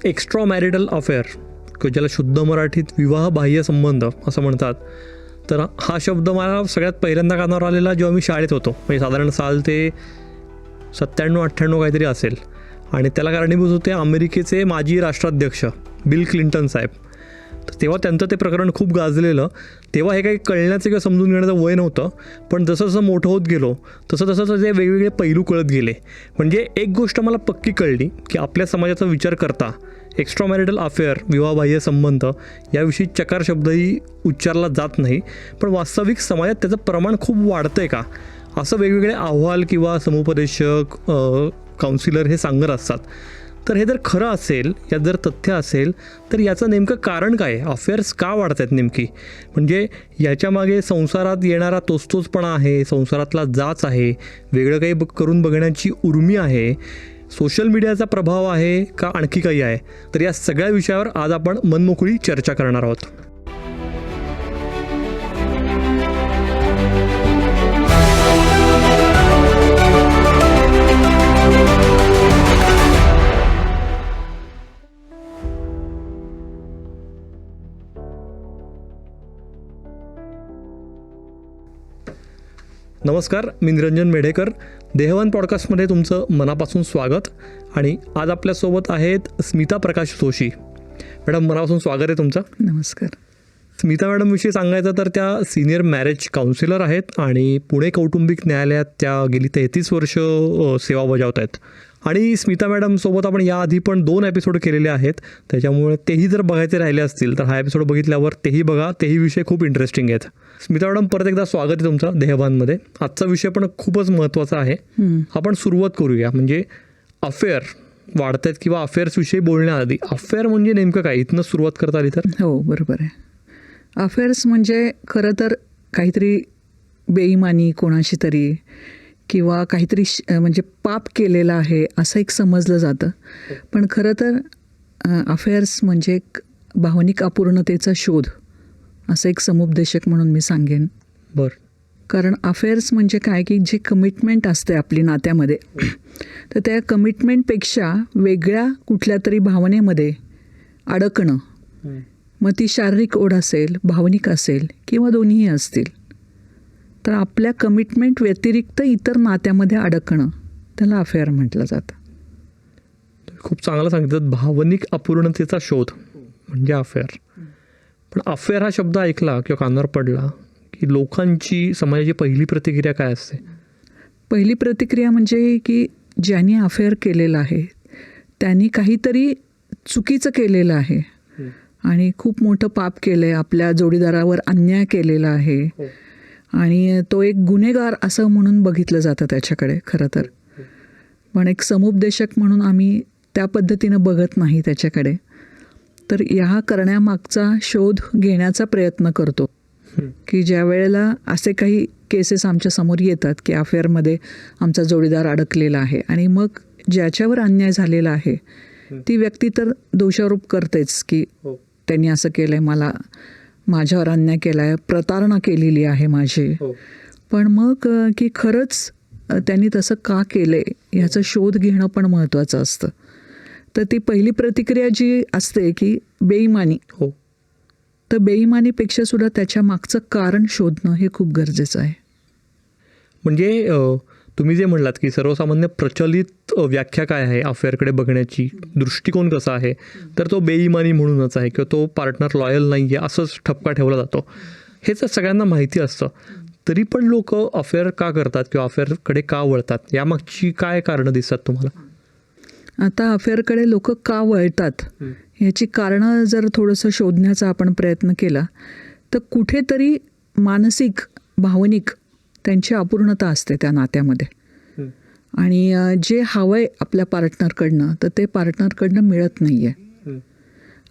Extra marital affair किंवा ज्याला शुद्ध मराठीत विवाहबाह्य संबंध असं म्हणतात, तर हा शब्द मला सगळ्यात पहिल्यांदा कानावर आलेला जेव्हा मी शाळेत होतो. म्हणजे साधारण साल ते 97-98 काहीतरी असेल. आणि त्याला कारणीभूत होते अमेरिकेचे माजी राष्ट्राध्यक्ष बिल क्लिंटन साहेब. तर तेव्हा त्यांचं ते प्रकरण खूप गाजलेलं. तेव्हा हे काही कळण्याचं किंवा समजून घेण्याचं वय नव्हतं, पण जसं जसं मोठं होत गेलो तसं तसं ते वेगवेगळे पैलू कळत गेले. म्हणजे एक गोष्ट मला पक्की कळली की आपल्या समाजाचा विचार करता एक्स्ट्रा मॅरिटल अफेअर, विवाहबाह्य संबंध याविषयी चकार शब्दही उच्चारला जात नाही, पण वास्तविक समाजात त्याचं प्रमाण खूप वाढतं आहे का, असं वेगवेगळे अहवाल किंवा समुपदेशक, काउन्सिलर हे सांगत असतात. तर हे जर खरं असेल, यात जर तथ्य असेल, तर याचं नेमकं कारण काय आहे? अफेअर्स का वाढत आहेत नेमकी? म्हणजे याच्यामागे संसारात येणारा तोचतोचपणा आहे, संसारातला जाच आहे, वेगळं काही करून बघण्याची उर्मी आहे, सोशल मीडियाचा प्रभाव आहे का आणखी काही आहे? तर या सगळ्या विषयावर आज आपण मनमोकळी चर्चा करणार आहोत. नमस्कार, मी निरंजन मेढेकर. देहवान पॉडकास्टमध्ये तुमचं मनापासून स्वागत. आणि आज आपल्यासोबत आहेत स्मिता प्रकाश जोशी. मॅडम, मनापासून स्वागत आहे तुमचं. नमस्कार. स्मिता मॅडमविषयी सांगायचं तर त्या सिनियर मॅरेज काउन्सिलर आहेत आणि पुणे कौटुंबिक न्यायालयात त्या गेली 33 वर्ष सेवा बजावत आहेत. आणि स्मिता मॅडमसोबत आपण याआधी पण 2 एपिसोड केलेले आहेत, त्याच्यामुळे तेही जर बघायचे राहिले असतील तर हा एपिसोड बघितल्यावर तेही बघा. तेही विषय खूप इंटरेस्टिंग आहेत. स्मिता मॅडम, परत एकदा स्वागत आहे तुमचं देहवानमध्ये. आजचा विषय पण खूपच महत्त्वाचा आहे. आपण सुरुवात करूया. म्हणजे अफेअर वाढत आहेत किंवा अफेअर्सविषयी बोलण्याआधी अफेअर म्हणजे नेमकं काय, इथनं सुरुवात करता आली तर? हो, बरोबर आहे. अफेअर्स म्हणजे खरं तर काहीतरी बेईमानी कोणाशी तरी किंवा काहीतरी म्हणजे पाप केलेलं आहे असं एक समजलं जातं. पण खरं तर अफेअर्स म्हणजे एक भावनिक अपूर्णतेचा शोध असं एक समुपदेशक म्हणून मी सांगेन. बरं. कारण अफेअर्स म्हणजे काय की जे कमिटमेंट असते आपली नात्यामध्ये, तर त्या कमिटमेंटपेक्षा वेगळ्या कुठल्या तरी भावनेमध्ये अडकणं, मग ती शारीरिक ओढ असेल, भावनिक असेल किंवा दोन्हीही असतील, तर आपल्या कमिटमेंट व्यतिरिक्त इतर नात्यामध्ये अडकणं त्याला अफेअर म्हटलं जातं. खूप चांगलं सांगितलं. भावनिक अपूर्णतेचा शोध म्हणजे अफेअर. पण अफेअर हा शब्द ऐकला किंवा कानावर पडला की लोकांची, समाजाची पहिली प्रतिक्रिया काय असते? पहिली प्रतिक्रिया म्हणजे की ज्यांनी अफेअर केलेलं आहे त्यांनी काहीतरी चुकीचं केलेलं आहे आणि खूप मोठं पाप केलं आहे, आपल्या जोडीदारावर अन्याय केलेला आहे आणि तो एक गुन्हेगार असं म्हणून बघितलं जातं त्याच्याकडे खरं तर. पण एक समुपदेशक म्हणून आम्ही त्या पद्धतीनं बघत नाही त्याच्याकडे. तर ह्या करण्यामागचा शोध घेण्याचा प्रयत्न करतो की ज्या वेळेला असे काही केसेस आमच्या समोर येतात की अफेअरमध्ये आमचा जोडीदार अडकलेला आहे आणि मग ज्याच्यावर अन्याय झालेला आहे ती व्यक्ती तर दोषारोप करतेच की त्यांनी असं केलं आहे, माझ्यावर अन्याय केला आहे, प्रतारणा केलेली आहे माझी. पण मग की खरंच त्यांनी तसं का केलं आहे ह्याचा शोध घेणं पण महत्त्वाचं असतं. तर ती पहिली प्रतिक्रिया जी असते की बेईमानी, तर बेईमानीपेक्षा सुद्धा त्याच्या मागचं कारण शोधणं हे खूप गरजेचं आहे. म्हणजे तुम्ही जे म्हणलात की सर्वसामान्य प्रचलित व्याख्या काय आहे अफेअरकडे बघण्याची, दृष्टिकोन कसा आहे, तर तो बेईमानी म्हणूनच आहे किंवा तो पार्टनर लॉयल नाही आहे असंच ठपका ठेवला जातो. हे तर सगळ्यांना माहिती असतं. तरी पण लोक अफेअर का करतात किंवा अफेअरकडे का वळतात, यामागची काय कारणं दिसतात तुम्हाला? आता अफेअरकडे लोक का वळतात ह्याची कारणं जर थोडंसं शोधण्याचा आपण प्रयत्न केला तर कुठेतरी मानसिक, भावनिक त्यांची अपूर्णता असते त्या नात्यामध्ये आणि जे हवं आहे आपल्या पार्टनरकडनं तर ते पार्टनरकडनं मिळत नाही आहे.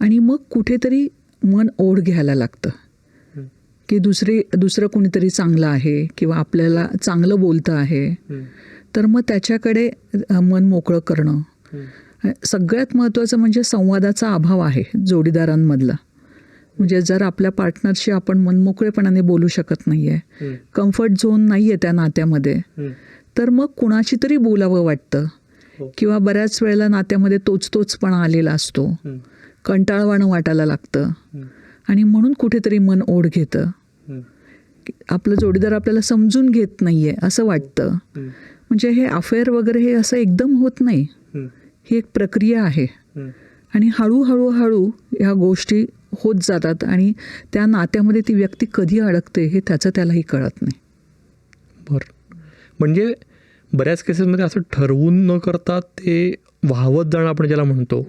आणि मग कुठेतरी मन ओढ घ्यायला लागतं की दुसरं कोणीतरी चांगलं आहे किंवा आपल्याला चांगलं बोलतं आहे, तर मग त्याच्याकडे मन मोकळं करणं. सगळ्यात महत्त्वाचं म्हणजे संवादाचा अभाव आहे जोडीदारांमधला. म्हणजे जर आपल्या पार्टनरशी आपण मनमोकळेपणाने बोलू शकत नाही आहे, कम्फर्ट झोन नाही आहे त्या नात्यामध्ये, तर मग कुणाशी तरी बोलावं वाटतं किंवा बऱ्याच वेळेला नात्यामध्ये तोचपणा आलेला असतो, कंटाळवाणं वाटायला लागतं आणि म्हणून कुठेतरी मन ओढ घेतं. आपलं जोडीदार आपल्याला समजून घेत नाहीये असं वाटतं. म्हणजे हे अफेअर वगैरे हे असं एकदम होत नाही, ही एक प्रक्रिया आहे आणि हळूहळू ह्या गोष्टी होत जातात आणि त्या नात्यामध्ये ती व्यक्ती कधी अडकते हे त्यालाही कळत नाही. बरं, म्हणजे बऱ्याच केसेसमध्ये असं ठरवून न करता ते वाहवत जाणं आपण ज्याला म्हणतो,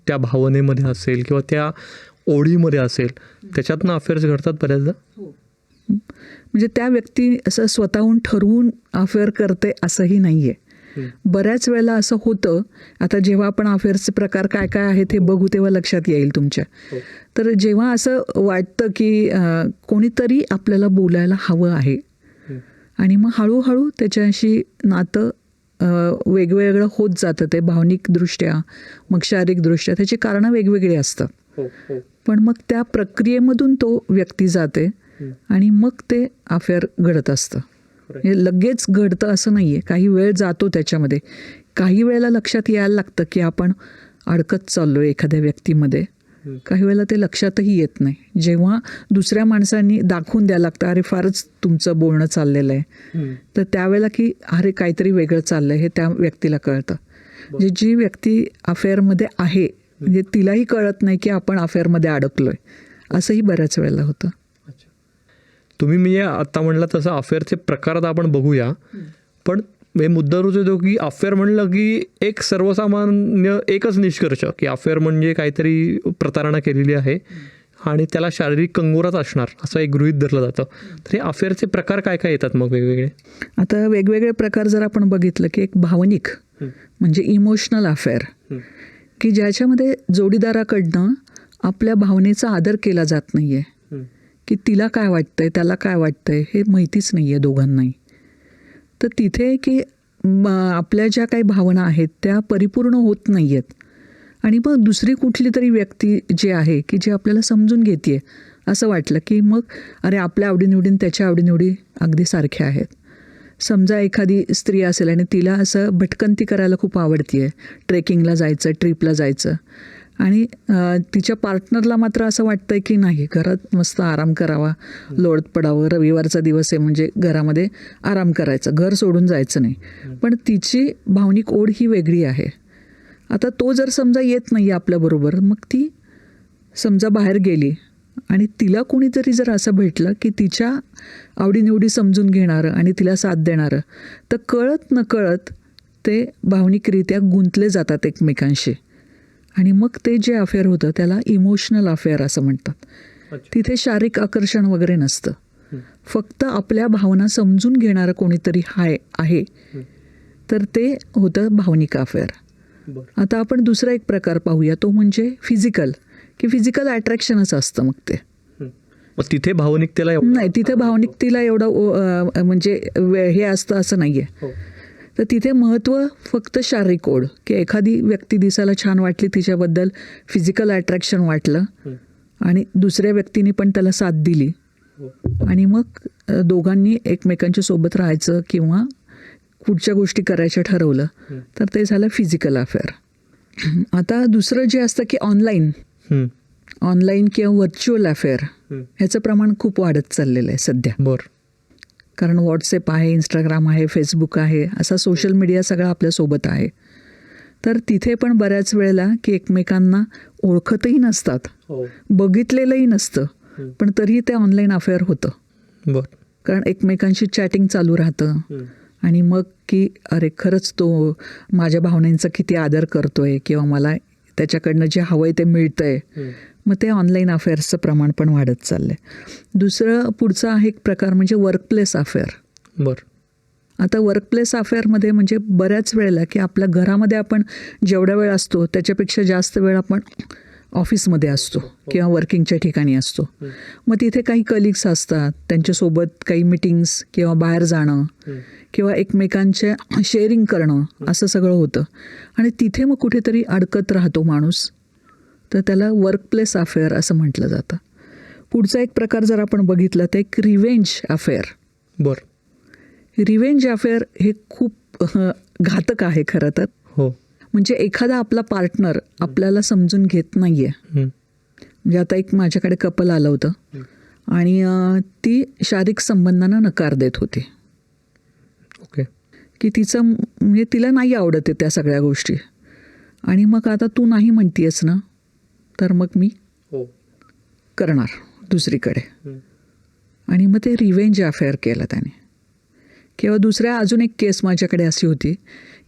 त्या भावनेमध्ये असेल किंवा त्या ओढीमध्ये असेल, त्याच्यातनं अफेअर्स घडतात बऱ्याचदा. म्हणजे त्या व्यक्ती असं स्वतःहून ठरवून अफेअर करते असंही नाही आहे. बऱ्याच वेळेला असं होतं. आता जेव्हा आपण अफेअर्सचे प्रकार काय काय आहेत हे बघू तेव्हा लक्षात येईल तुमच्या. तर जेव्हा असं वाटतं की कोणीतरी आपल्याला बोलायला हवं आहे आणि मग हळूहळू त्याच्याशी नातं वेगवेगळं होत जातं, ते भावनिकदृष्ट्या मग शारीरिकदृष्ट्या त्याची कारणं वेगवेगळी असतात. पण मग त्या प्रक्रियेमधून तो व्यक्ती जाते आणि मग ते अफेअर घडत असतं. हे लगेच घडतं असं नाही आहे, काही वेळ जातो त्याच्यामध्ये. काही वेळेला लक्षात यायला लागतं की आपण अडकत चाललो एखाद्या व्यक्तीमध्ये, काही वेळेला ते लक्षातही येत नाही. जेव्हा दुसऱ्या माणसांनी दाखवून द्यायला लागतं, अरे फारच तुमचं बोलणं चाललेलं आहे, तर त्यावेळेला की अरे काहीतरी वेगळं चाललं आहे हे त्या व्यक्तीला कळतं. म्हणजे जी व्यक्ती अफेअरमध्ये आहे म्हणजे तिलाही कळत नाही की आपण अफेअरमध्ये अडकलोय, असंही बऱ्याच वेळेला होतं. तुम्ही म्हणजे आता म्हणलं तसं अफेअरचे प्रकार आता आपण बघूया, पण हे मुद्दा रोज येतो की अफेअर म्हणलं की एक सर्वसामान्य एकच निष्कर्ष की अफेअर म्हणजे काहीतरी प्रतारणा केलेली आहे आणि त्याला शारीरिक कंगोराच असणार असं एक गृहीत धरलं जातं. तर हे अफेअरचे प्रकार काय काय येतात मग वेगवेगळे? आता वेगवेगळे प्रकार जर आपण बघितलं की एक भावनिक म्हणजे इमोशनल अफेअर, की ज्याच्यामध्ये जोडीदाराकडनं आपल्या भावनेचा आदर केला जात नाहीये, की तिला काय वाटतंय त्याला काय वाटतंय हे माहितीच नाही आहे दोघांनाही. तर तिथे की आपल्या ज्या काही भावना आहेत त्या परिपूर्ण होत नाही आहेत आणि मग दुसरी कुठली तरी व्यक्ती जी आहे की जी आपल्याला समजून घेते असं वाटलं की मग अरे आपल्या आवडीनिवडी त्याच्या आवडीनिवडी अगदी सारख्या आहेत. समजा एखादी स्त्री असेल आणि तिला असं भटकंती करायला खूप आवडते आहे, ट्रेकिंगला जायचं, ट्रिपला जायचं, आणि तिच्या पार्टनरला मात्र असं वाटतंय की नाही घरात मस्त आराम करावा, लोळत पडावं, रविवारचा दिवस आहे म्हणजे घरामध्ये आराम करायचा, घर सोडून जायचं नाही. पण तिची भावनिक ओढ ही वेगळी आहे. आता तो जर समजा येत नाही आपल्याबरोबर, मग ती समजा बाहेर गेली आणि तिला कोणीतरी जर असं भेटलं की तिच्या आवडीनिवडी समजून घेणारं आणि तिला साथ देणारं, तर कळत नकळत ते भावनिकरित्या गुंतले जातात एकमेकांशी आणि मग ते जे अफेअर होतं त्याला इमोशनल अफेअर असं म्हणतात. तिथे शारीरिक आकर्षण वगैरे नसतं, फक्त आपल्या भावना समजून घेणारं कोणीतरी आहे, तर ते होतं भावनिक अफेअर. आता आपण दुसरा एक प्रकार पाहूया, तो म्हणजे फिजिकल, की फिजिकल अट्रॅक्शनच असतं. मग ते तिथे भावनिकतेला नाही, तिथे भावनिकतेला एवढं म्हणजे हे असतं असं नाही आहे. तर तिथे महत्त्व फक्त शारीरिक ओढ, की एखादी व्यक्ती दिसायला छान वाटली, तिच्याबद्दल फिजिकल अट्रॅक्शन वाटलं आणि दुसऱ्या व्यक्तीने पण त्याला साथ दिली आणि मग दोघांनी एकमेकांच्या सोबत राहायचं किंवा पुढच्या गोष्टी करायच्या ठरवलं, तर ते झालं फिजिकल अफेअर. आता दुसरं जे असतं की ऑनलाईन किंवा व्हर्च्युअल अफेअर, ह्याचं प्रमाण खूप वाढत चाललेलं आहे सध्या. बरं, कारण व्हॉट्सॲप आहे, इंस्टाग्राम आहे, फेसबुक आहे, असा सोशल मीडिया सगळा आपल्यासोबत आहे. तर तिथे पण बऱ्याच वेळेला की एकमेकांना ओळखतही नसतात, बघितलेलंही नसतं, पण तरीही ते ऑनलाईन अफेअर होतं. बरं, कारण एकमेकांशी चॅटिंग चालू राहतं आणि मग की अरे खरंच तो माझ्या भावनांचा किती आदर करतोय किंवा मला त्याच्याकडनं जे हवंय ते मिळतंय. मग ते ऑनलाईन अफेअर्सचं प्रमाण पण वाढत चाललंय. दुसरं पुढचा आहे एक प्रकार म्हणजे वर्कप्लेस अफेअर. बरं, आता वर्कप्लेस अफेअरमध्ये म्हणजे बऱ्याच वेळेला की आपल्या घरामध्ये आपण जेवढा वेळ असतो त्याच्यापेक्षा जास्त वेळ आपण ऑफिसमध्ये असतो किंवा वर्किंगच्या ठिकाणी असतो. मग तिथे काही कलिग्स असतात, त्यांच्यासोबत काही मीटिंग्स किंवा बाहेर जाणं किंवा एकमेकांच्या शेअरिंग करणं असं सगळं होतं आणि तिथे मग कुठेतरी अडकत राहतो माणूस, तर त्याला वर्कप्लेस अफेअर असं म्हटलं जातं. पुढचा एक प्रकार जर आपण बघितला तर एक रिव्हेंज अफेअर. बरं, रिव्हेंज अफेअर हे खूप घातक आहे खरं तर. म्हणजे एखादा आपला पार्टनर आपल्याला समजून घेत नाही आहे. म्हणजे आता एक माझ्याकडे कपल आलं होतं आणि ती शारीरिक संबंधांना नकार देत होती. ओके. की तिचं म्हणजे तिला नाही आवडत आहे त्या सगळ्या गोष्टी. आणि मग आता तू नाही म्हणतीयस ना, तर मग मी करणार दुसरीकडे. आणि मग ते रिव्हेंज अफेअर केलं त्याने. किंवा दुसऱ्या अजून एक केस माझ्याकडे अशी होती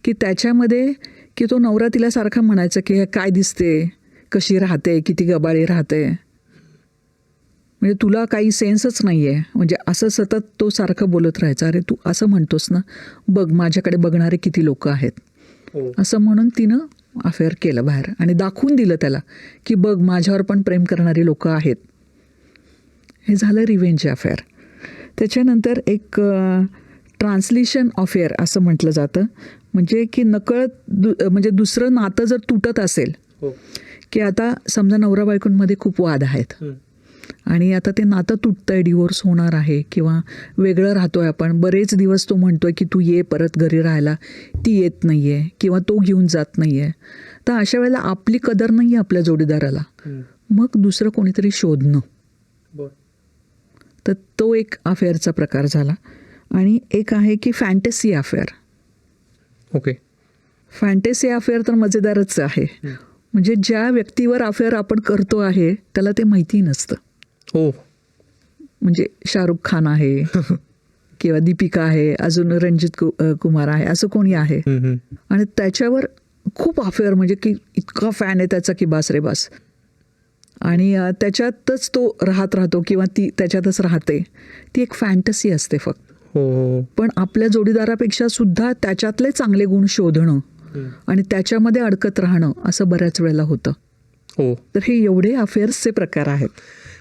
की त्याच्यामध्ये की तो नवरा तिला सारखा म्हणायचा की काय दिसते, कशी राहते, किती गबाळी राहते, म्हणजे तुला काही सेन्सच नाही आहे. म्हणजे असं सतत तो सारखं बोलत राहायचा. अरे तू असं म्हणतोस ना, बघ माझ्याकडे बघणारे किती लोक आहेत. असं म्हणून तिनं अफेअर केलं बाहेर आणि दाखवून दिलं त्याला की बघ माझ्यावर पण प्रेम करणारी लोक आहेत. हे झालं रिव्हेंज अफेअर. त्याच्यानंतर एक ट्रान्सलेशन अफेअर असं म्हटलं जातं. म्हणजे की नकळत म्हणजे दुसरं नातं जर तुटत असेल की आता समजा नवरा बायकोंमध्ये खूप वाद आहेत आणि आता ते नातं तुटतंय, डिवोर्स होणार आहे किंवा वेगळं राहतोय आपण, बरेच दिवस तो म्हणतोय की तू ये परत घरी राहायला, ती येत नाही आहे किंवा तो घेऊन जात नाही आहे. तर अशा वेळेला आपली कदर नाही आहे आपल्या जोडीदाराला, मग दुसरं कोणीतरी शोधणं. तर तो एक अफेअरचा प्रकार झाला. आणि एक आहे की fantasy affair. Okay. Fantasy affair तर मजेदारच आहे. म्हणजे ज्या व्यक्तीवर अफेअर आपण करतो आहे त्याला ते माहिती नसतं. हो. म्हणजे शाहरुख खान आहे किंवा दीपिका आहे, अजून रणजित कुमार आहे, असं कोणी आहे आणि त्याच्यावर खूप अफेअर, म्हणजे की इतका फॅन आहे त्याचा की बास रे बास. आणि त्याच्यातच तो राहतो किंवा ती त्याच्यातच राहते. ती एक फॅन्टसी असते फक्त. हो. पण आपल्या जोडीदारापेक्षा सुद्धा त्याच्यातले चांगले गुण शोधणं आणि त्याच्यामध्ये अडकत राहणं असं बऱ्याच वेळेला होतं. हो. तर हे एवढे अफेअर्सचे प्रकार आहेत.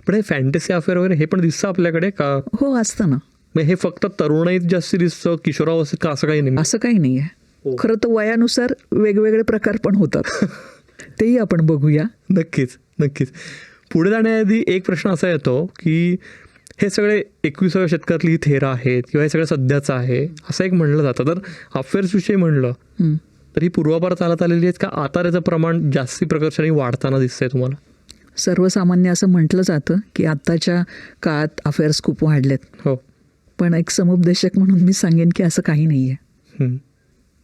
पण हे फॅन्टसी अफेअर वगैरे हे पण दिसतं आपल्याकडे का? हो, असतं ना. मग हे फक्त तरुणाईत जास्त दिसतं, किशोरावस्थेत का असं काही नाही? असं काही नाही आहे. खरं तर वयानुसार वेगवेगळे प्रकार पण होतात. तेही आपण बघूया. नक्कीच. पुढे जाण्याआधी एक प्रश्न असा येतो की हे सगळे 21व्या शतकातली थेरा आहेत किंवा हे सगळं सध्याचं आहे असं एक म्हणलं जातं. तर अफेअर्सविषयी म्हणलं तर ही पूर्वापार चालत आलेली आहेत का आता त्याचं प्रमाण जास्ती प्रकर्षाने वाढताना दिसतंय तुम्हाला? सर्वसामान्य असं म्हटलं जातं की आत्ताच्या काळात अफेअर्स खूप वाढलेत. हो. पण एक समुपदेशक म्हणून मी सांगेन की असं काही नाही आहे.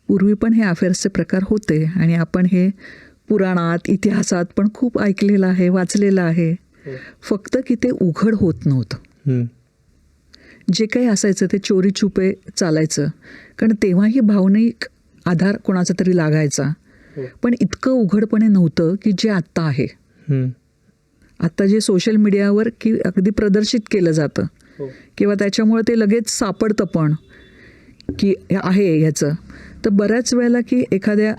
पूर्वी पण हे अफेअर्सचे प्रकार होते आणि आपण हे पुराणात, इतिहासात पण खूप ऐकलेलं आहे, वाचलेलं आहे. फक्त की ते उघड होत नव्हतं. जे काही असायचं ते चोरी छुपे चालायचं, कारण तेव्हाही भावनिक आधार कोणाचा तरी लागायचा. पण इतकं उघडपणे नव्हतं की जे आत्ता आहे. आत्ता जे सोशल मीडियावर की अगदी प्रदर्शित केलं जातं किंवा त्याच्यामुळे ते लगेच सापडतं पण की आहे ह्याचं. तर बऱ्याच वेळेला की एखाद्या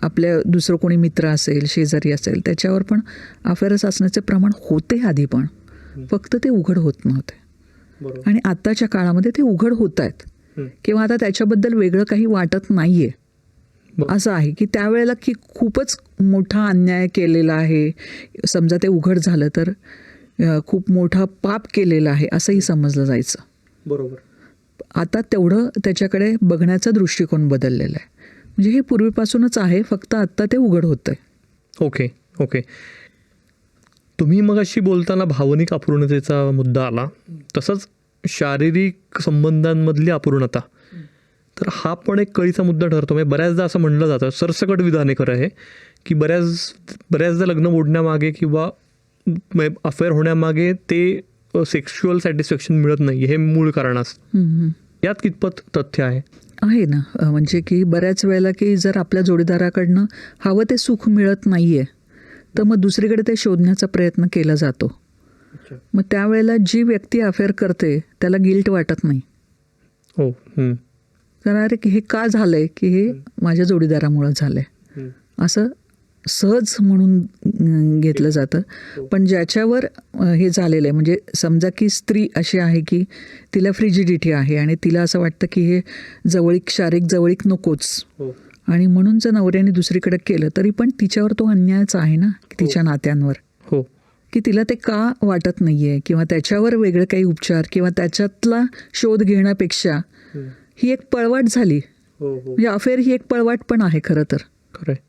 आपल्या दुसरं कोणी मित्र असेल, शेजारी असेल, त्याच्यावर पण अफेअर्स असण्याचे प्रमाण होते आधी, पण फक्त ते उघड होत नव्हते. आणि आत्ताच्या काळामध्ये ते उघड होत आहेत किंवा आता त्याच्याबद्दल वेगळं काही वाटत नाही आहे. असं आहे की त्यावेळेला की खूपच मोठा अन्याय केलेला आहे, समजा ते उघड झालं तर खूप मोठा पाप केलेला आहे असंही समजलं जायचं. बरोबर. आता तेवढं त्याच्याकडे बघण्याचा दृष्टिकोन बदललेला आहे. म्हणजे हे पूर्वीपासूनच आहे, फक्त आत्ता ते उघड होतं आहे. ओके. तुम्ही मग अशी बोलताना भावनिक अपूर्णतेचा मुद्दा आला, तसंच शारीरिक संबंधांमधली अपूर्णता, तर हा पण एक कळीचा मुद्दा ठरतो. म्हणजे बऱ्याचदा असं म्हणलं जातं, सरसकट विधान आहे खरं आहे, की बऱ्याचदा लग्न मोडण्यामागे किंवा अफेअर होण्यामागे ते सेक्शुअल सॅटिस्फॅक्शन मिळत नाही हे मूळ कारण असतं. यात कितपत तथ्य आहे ना. म्हणजे की बऱ्याच वेळेला की जर आपल्या जोडीदाराकडनं हवं ते सुख मिळत नाही आहे तर मग दुसरीकडे ते शोधण्याचा प्रयत्न केला जातो. मग त्यावेळेला जी व्यक्ती अफेअर करते त्याला गिल्ट वाटत नाही. हो. कारण अरे की हे का झालंय, की हे माझ्या जोडीदारामुळं झालंय असं सहज म्हणून घेतलं जातं. पण ज्याच्यावर हे झालेलं आहे, म्हणजे समजा की स्त्री अशी आहे की तिला फ्रिजिडिटी आहे आणि तिला असं वाटतं की हे शारीरिक जवळीक नकोच, आणि म्हणून जर नवऱ्याने दुसरीकडे केलं तरी पण तिच्यावर तो अन्यायच आहे ना तिच्या नात्यांवर. हो. की तिला ते का वाटत नाही आहे किंवा त्याच्यावर वेगळे काही उपचार किंवा त्याच्यातला शोध घेण्यापेक्षा ही एक पळवाट झाली. म्हणजे अफेअर ही एक पळवाट पण आहे खरं तर. खरं आहे.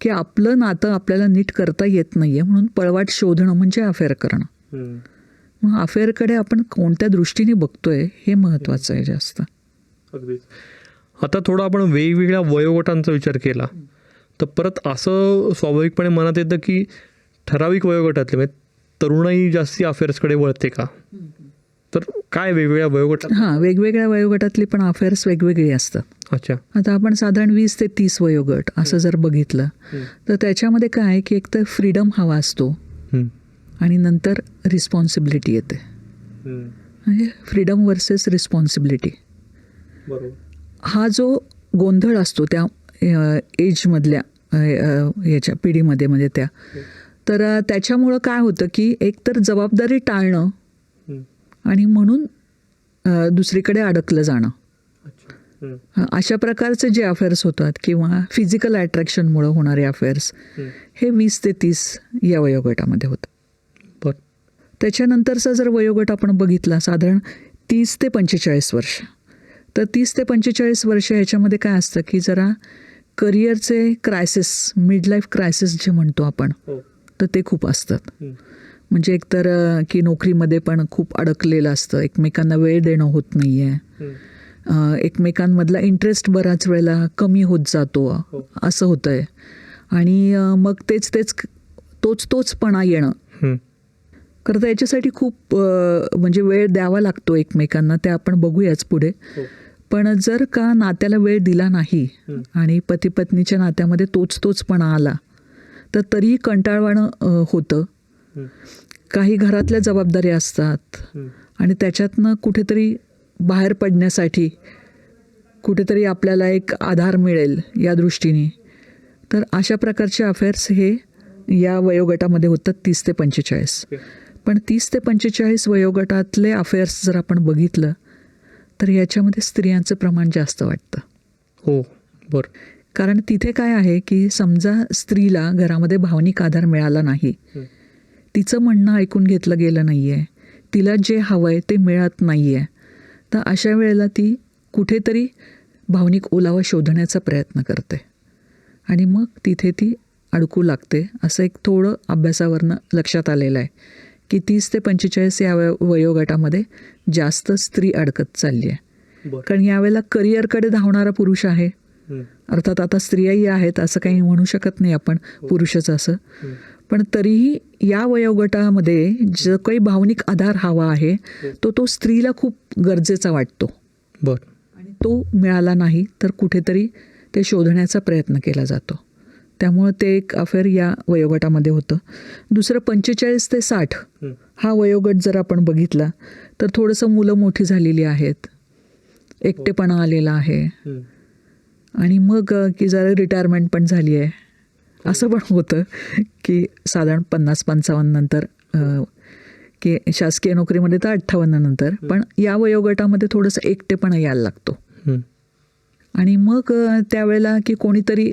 की आपलं नातं आपल्याला नीट करता येत नाही आहे म्हणून पळवाट शोधणं म्हणजे अफेअर करणं. मग अफेअरकडे आपण कोणत्या दृष्टीने बघतोय हे महत्त्वाचं आहे जास्त. अगदीच. आता थोडं आपण वेगवेगळ्या वयोगटांचा विचार केला तर परत असं स्वाभाविकपणे मनात येतं की ठराविक वयोगटातले म्हणजे तरुणाई जास्ती अफेअर्सकडे वळते का? तर काय वेगवेगळ्या वयोगटात? हां, वेगवेगळ्या वयोगटातली पण अफेअर्स वेगवेगळी असतात. अच्छा. आता आपण साधारण 20 ते 30 वयोगट असं जर बघितलं तर त्याच्यामध्ये काय आहे की एक तर फ्रीडम हवा असतो आणि नंतर रिस्पॉन्सिबिलिटी येते. म्हणजे फ्रीडम वर्सेस रिस्पॉन्सिबिलिटी हा जो गोंधळ असतो त्या एजमधल्या याच्या पिढीमध्ये म्हणजे त्या तर त्याच्यामुळं काय होतं की एकतर जबाबदारी टाळणं आणि म्हणून दुसरीकडे अडकलं जाणं अशा प्रकारचे जे अफेअर्स होतात किंवा फिजिकल अट्रॅक्शनमुळं होणारे अफेअर्स हे 20 ते 30 या वयोगटामध्ये होतं. बरं. त्याच्यानंतरचा जर वयोगट आपण बघितला साधारण 30 ते 45 वर्ष तर 30 ते 45 वर्ष ह्याच्यामध्ये काय असतं की जरा करिअरचे क्रायसिस मिड लाईफ क्रायसिस जे म्हणतो आपण तर ते खूप असतात. म्हणजे एकतर की नोकरीमध्ये पण खूप अडकलेलं असतं, एकमेकांना वेळ देणं होत नाही आहे, एकमेकांमधला इंटरेस्ट बऱ्याच वेळेला कमी होत जातो असं होतं आहे आणि मग तोचपणा येणं करता याच्यासाठी खूप म्हणजे वेळ द्यावा लागतो एकमेकांना ते आपण बघूयाच पुढे. पण जर का नात्याला वेळ दिला नाही आणि पती पत्नीच्या नात्यामध्ये तोचपणा आला तर तरीही कंटाळवाणं होतं. काही घरातल्या जबाबदाऱ्या असतात आणि त्याच्यातनं कुठेतरी बाहेर पडण्यासाठी कुठेतरी आपल्याला एक आधार मिळेल या दृष्टीने तर अशा प्रकारचे अफेअर्स हे या वयोगटामध्ये होतात 30 ते 45. पण 30 ते 45 वयोगटातले अफेअर्स जर आपण बघितलं तर याच्यामध्ये स्त्रियांचं प्रमाण जास्त वाटतं. हो बरं. कारण तिथे काय आहे की समजा स्त्रीला घरामध्ये भावनिक आधार मिळाला नाही, तिचं म्हणणं ऐकून घेतलं गेलं नाही आहे, तिला जे हवं आहे ते मिळत नाही आहे, तर अशा वेळेला ती कुठेतरी भावनिक ओलावा शोधण्याचा प्रयत्न करते आणि मग तिथे ती अडकू लागते. असं एक थोडं अभ्यासावरनं लक्षात आलेलं आहे की 30 ते 45 या वयोगटामध्ये जास्त स्त्री अडकत चालली आहे. कारण यावेळेला करिअरकडे धावणारा पुरुष आहे. अर्थात आता स्त्रियाही आहेत असं काही म्हणू शकत नाही आपण पुरुषच असं, पण तरीही या वयोगटामध्ये जो काही भावनिक आधार हवा आहे तो स्त्रीला खूप गरजेचा वाटतो. बरं. आणि तो मिळाला नाही तर कुठेतरी ते शोधण्याचा प्रयत्न केला जातो. त्यामुळं ते एक अफेअर या वयोगटामध्ये होतं. दुसरं 45 ते 60 हा वयोगट जर आपण बघितला तर थोडंसं मुलं मोठी झालेली आहेत, एकटेपणा आलेला आहे आणि मग की जरा रिटायरमेंट पण झाली आहे असं पण होतं की साधारण 50-55 नंतर की शासकीय नोकरीमध्ये तर 58 नंतर पण या वयोगटामध्ये थोडंसं एकटेपणा यायला लागतो आणि मग त्यावेळेला की कोणीतरी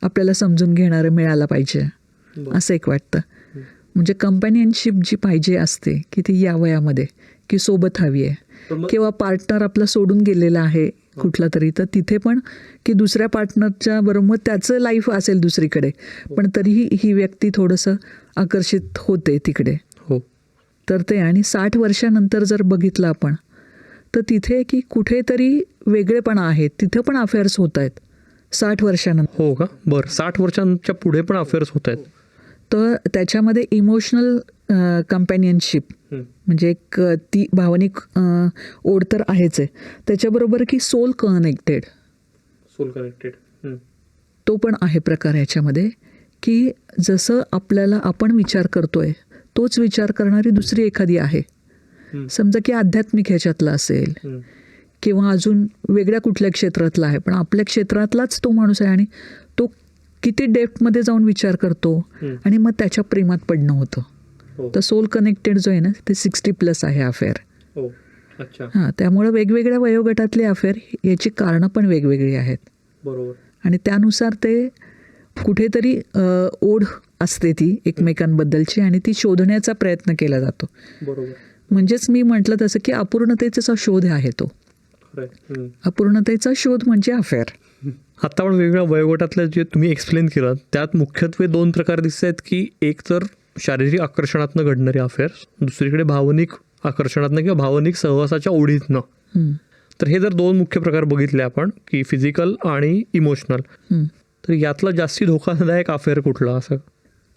आपल्याला समजून घेणारं मिळालं पाहिजे असं एक वाटतं. म्हणजे कंपॅनियनशिप जी पाहिजे असते की ती या वयामध्ये की सोबत हवी आहे किंवा पार्टनर आपला सोडून गेलेला आहे कुठला तरी तर तिथे पण की दुसऱ्या पार्टनरच्या बरोबर त्याचं लाईफ असेल दुसरीकडे पण तरीही ही व्यक्ती थोडंसं आकर्षित होते तिकडे. हो. तर ते आणि 60 वर्षानंतर जर बघितलं आपण तर तिथे की कुठेतरी वेगळेपणा आहे, तिथं पण अफेअर्स होत आहेत 60 वर्षानंतर. हो का? बरं. 60 वर्षांच्या पुढे पण अफेअर्स होत आहेत. तर त्याच्यामध्ये इमोशनल कंपॅनियनशिप म्हणजे एक ती भावनिक ओढ तर आहेच आहे, त्याच्याबरोबर की सोल कनेक्टेड तो पण आहे प्रकार ह्याच्यामध्ये की जसं आपल्याला आपण विचार करतोय तोच विचार करणारी दुसरी एखादी आहे. समजा की आध्यात्मिक ह्याच्यातला असेल किंवा अजून वेगळ्या कुठल्या क्षेत्रातला आहे पण आपल्या क्षेत्रातलाच तो माणूस आहे आणि तो किती डेप्थमध्ये जाऊन विचार करतो आणि मग त्याच्या प्रेमात पडणं होतं. तर सोल कनेक्टेड जो आहे ना ते 60+ आहे अफेअर. हां, त्यामुळं वेगवेगळ्या वयोगटातले अफेअर याची कारणं पण वेगवेगळी आहेत. बरोबर. आणि त्यानुसार ते कुठेतरी ओढ असते ती एकमेकांबद्दलची आणि ती शोधण्याचा प्रयत्न केला जातो. बरोबर. म्हणजेच मी म्हटलं तसं की अपूर्णतेचा शोध आहे तो. अपूर्णतेचा शोध म्हणजे अफेअर. आता आपण वेगवेगळ्या वयोगटातल्या जे तुम्ही एक्सप्लेन केलं त्यात मुख्यत्वे 2 प्रकार दिसत आहेत की एक तर शारीरिक आकर्षणातनं घडणारे अफेअर्स, दुसरीकडे भावनिक आकर्षणातनं किंवा भावनिक सहवासाच्या ओढीतनं. तर हे जर 2 मुख्य प्रकार बघितले आपण की फिजिकल आणि इमोशनल, तर यातला जास्ती धोकादायक अफेअर कुठला असं?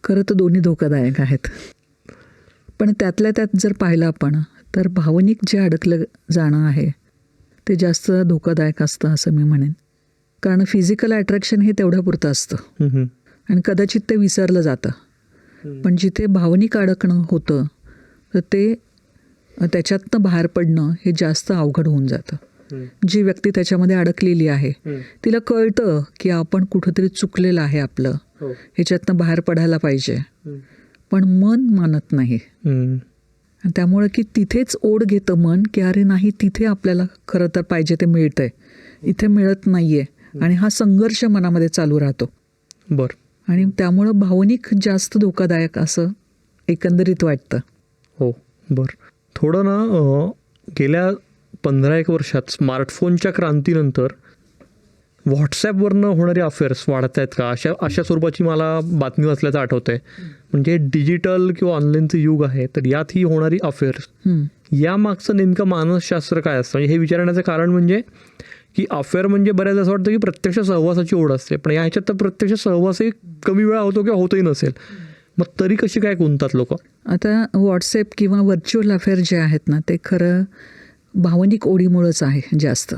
खरं तर दोन्ही धोकादायक आहेत, पण त्यातल्या त्यात जर पाहिलं आपण तर भावनिक जे अडकलं जाणं आहे ते जास्त धोकादायक असतं असं मी म्हणेन. कारण फिजिकल अट्रॅक्शन हे तेवढ्यापुरतं असतं आणि कदाचित ते विसरलं जातं. पण जिथे भावनिक अडकणं होतं तर ते त्याच्यातनं बाहेर पडणं हे जास्त अवघड होऊन जातं. जी व्यक्ती त्याच्यामध्ये अडकलेली आहे तिला कळतं की आपण कुठंतरी चुकलेलं आहे आपलं, ह्याच्यातनं बाहेर पडायला पाहिजे, पण मन मानत नाही. त्यामुळे की तिथेच ओढ घेतं मन की अरे नाही, तिथे आपल्याला खरं तर पाहिजे ते मिळतंय, इथे मिळत नाहीये, आणि हा संघर्ष मनामध्ये चालू राहतो. बरं. आणि त्यामुळं भावनिक जास्त धोकादायक असं एकंदरीत वाटतं. हो, बरं. थोडं ना गेल्या 15-1 वर्षात स्मार्टफोनच्या क्रांतीनंतर व्हॉट्सॲपवरनं होणारे अफेअर्स वाढत आहेत का, अशा स्वरूपाची मला बातमी वाचल्याचं आठवतं आहे. म्हणजे डिजिटल किंवा ऑनलाईनचं युग आहे, तर यात ही होणारी अफेअर्स यामागचं नेमकं मानसशास्त्र काय असतं? म्हणजे हे विचारण्याचं कारण म्हणजे की अफेअर म्हणजे बऱ्याच असं वाटतं की प्रत्यक्ष सहवासाची ओढ असते, पण या ह्याच्यात तर प्रत्यक्ष सहवासही कमी वेळा होतो किंवा होतही नसेल, मग तरी कशी काय गुंततात लोक? आता व्हॉट्सॲप किंवा व्हर्च्युअल अफेअर जे आहेत ना ते खरं भावनिक ओढीमुळंच आहे जास्त.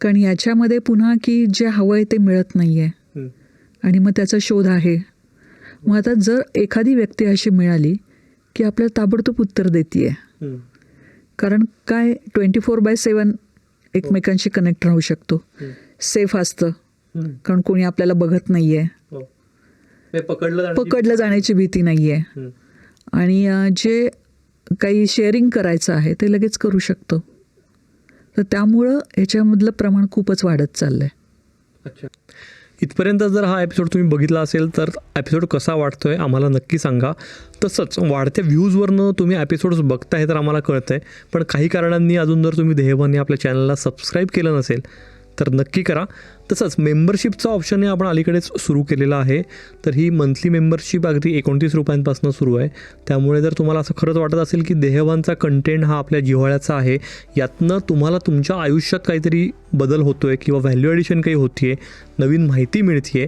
कारण याच्यामध्ये पुन्हा की जे हवं आहे ते मिळत नाही आहे आणि मग त्याचा शोध आहे. मग आता जर एखादी व्यक्ती अशी मिळाली की आपल्याला ताबडतोब उत्तर देते, कारण काय 24/7 एकमेकांशी कनेक्ट राहू शकतो, सेफ असतं, कारण कोणी आपल्याला बघत नाही आहे, पकडलं जाण्याची भीती नाही आहे, आणि जे काही शेअरिंग करायचं आहे ते लगेच करू शकतो. तर त्यामुळं ह्याच्यामधलं प्रमाण खूपच वाढत चाललं आहे. अच्छा, इथपर्यंत जर हा एपिसोड तुम्ही बघितला असेल तर एपिसोड कसा वाटतोय आम्हाला नक्की सांगा. तसंच वाढत्या व्ह्यूजवरनं तुम्ही एपिसोड्स बघताय तर आम्हाला कळतं आहे, पण काही कारणांनी अजून जर तुम्ही ध्येयवानी आपल्या चॅनलला सबस्क्राईब केलं नसेल तर नक्की करा. तसंच मेंबरशिपचा ऑप्शन हे आपण अलीकडेच सुरू केलेला आहे, तर ही मंथली मेंबरशिप अगदी 29 रुपयांपासून सुरू आहे. त्यामुळे जर तुम्हाला असं खरंच वाटत असेल की देहवानचा कंटेंट हा आपल्या जिव्हाळ्याचा आहे, यातनं तुम्हाला तुमच्या आयुष्यात काहीतरी बदल होतो आहे किंवा व्हॅल्यू ॲडिशन काही होती आहे, नवीन माहिती मिळते आहे,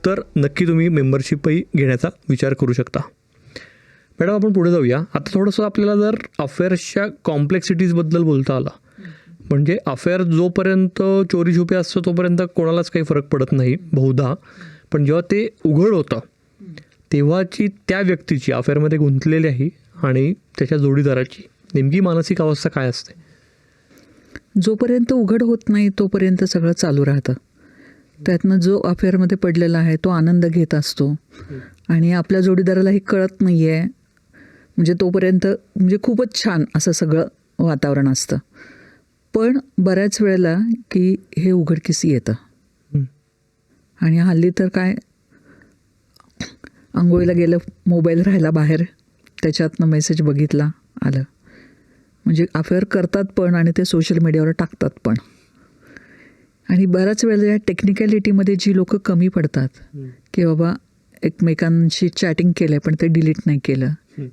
तर नक्की तुम्ही मेंबरशिपही घेण्याचा विचार करू शकता. मॅडम, आपण पुढे जाऊया. आता थोडंसं आपल्याला जर अफेअर्सच्या कॉम्प्लेक्सिटीजबद्दल बोलता आलं, म्हणजे अफेअर जोपर्यंत चोरी छुपे असतं तोपर्यंत कोणालाच काही फरक पडत नाही बहुधा, पण जेव्हा ते उघड होतं तेव्हाची त्या व्यक्तीची अफेअरमध्ये गुंतलेली आणि त्याच्या जोडीदाराची नेमकी मानसिक अवस्था काय असते? जोपर्यंत उघड होत नाही तोपर्यंत सगळं चालू राहतं. त्यातनं जो अफेअरमध्ये पडलेला आहे तो आनंद घेत असतो आणि आपल्या जोडीदारालाही कळत नाही आहे, म्हणजे तोपर्यंत म्हणजे खूपच छान असं सगळं वातावरण असतं. पण बऱ्याच वेळेला की हे उघडकीस येतं, आणि हल्ली तर काय, आंघोळीला गेलं, मोबाईल राहिला बाहेर, त्याच्यातनं मेसेज बघितला, आलं, म्हणजे अफेअर करतात पण आणि ते सोशल मीडियावर टाकतात पण. आणि बऱ्याच वेळेला या टेक्निकॅलिटीमध्ये जी लोकं कमी पडतात की बाबा एकमेकांशी चॅटिंग केलं पण ते डिलीट नाही केलं,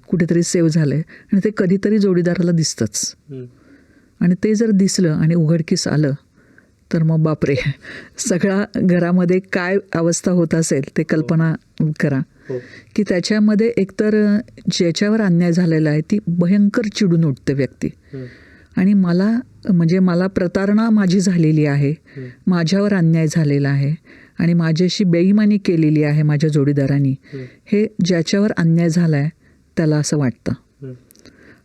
कुठेतरी सेव्ह झालं आहे, आणि ते कधीतरी जोडीदाराला दिसतंच. आणि ते जर दिसलं आणि उघडकीस आलं तर मग बापरे, सगळा घरामध्ये काय अवस्था होत असेल ते कल्पना करा. की त्याच्यामध्ये एकतर ज्याच्यावर अन्याय झालेला आहे ती भयंकर चिडून उठते व्यक्ती, आणि मला प्रतारणा माझी झालेली आहे, माझ्यावर अन्याय झालेला आहे आणि माझ्याशी बेईमानी केलेली आहे माझ्या जोडीदारांनी, हे ज्याच्यावर अन्याय झाला आहे त्याला असं वाटतं.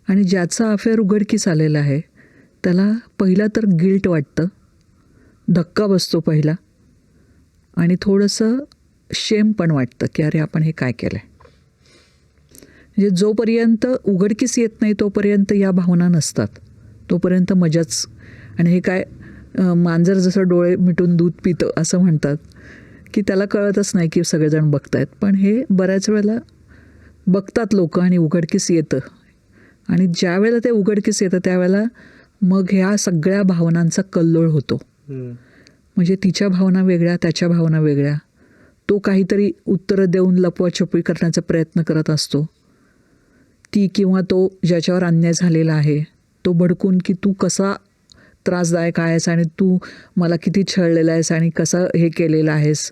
आणि ज्याचा अफेअर उघडकीस आलेला आहे त्याला पहिला तर गिल्ट वाटतं, धक्का बसतो पहिला, आणि थोडंसं शेम पण वाटतं की अरे आपण हे काय केलं आहे. म्हणजे जोपर्यंत उघडकीस येत नाही तोपर्यंत या भावना नसतात, तोपर्यंत मजाच. आणि हे काय, मांजर जसं डोळे मिटून दूध पितं असं म्हणतात की त्याला कळतच नाही की सगळेजण बघत आहेत, पण हे बऱ्याच वेळेला बघतात लोक आणि उघडकीस येतं. आणि ज्या वेळेला ते उघडकीस येतं त्यावेळेला मग ह्या सगळ्या भावनांचा कल्लोळ होतो. म्हणजे तिच्या भावना वेगळ्या, त्याच्या भावना वेगळ्या. तो काहीतरी उत्तरं देऊन लपवाछपवी करण्याचा प्रयत्न करत असतो. ती किंवा तो ज्याच्यावर अन्याय झालेला आहे तो भडकून की तू कसा त्रासदायक आहेस आणि तू मला किती छळलेला आहेस आणि कसं हे केलेलं आहेस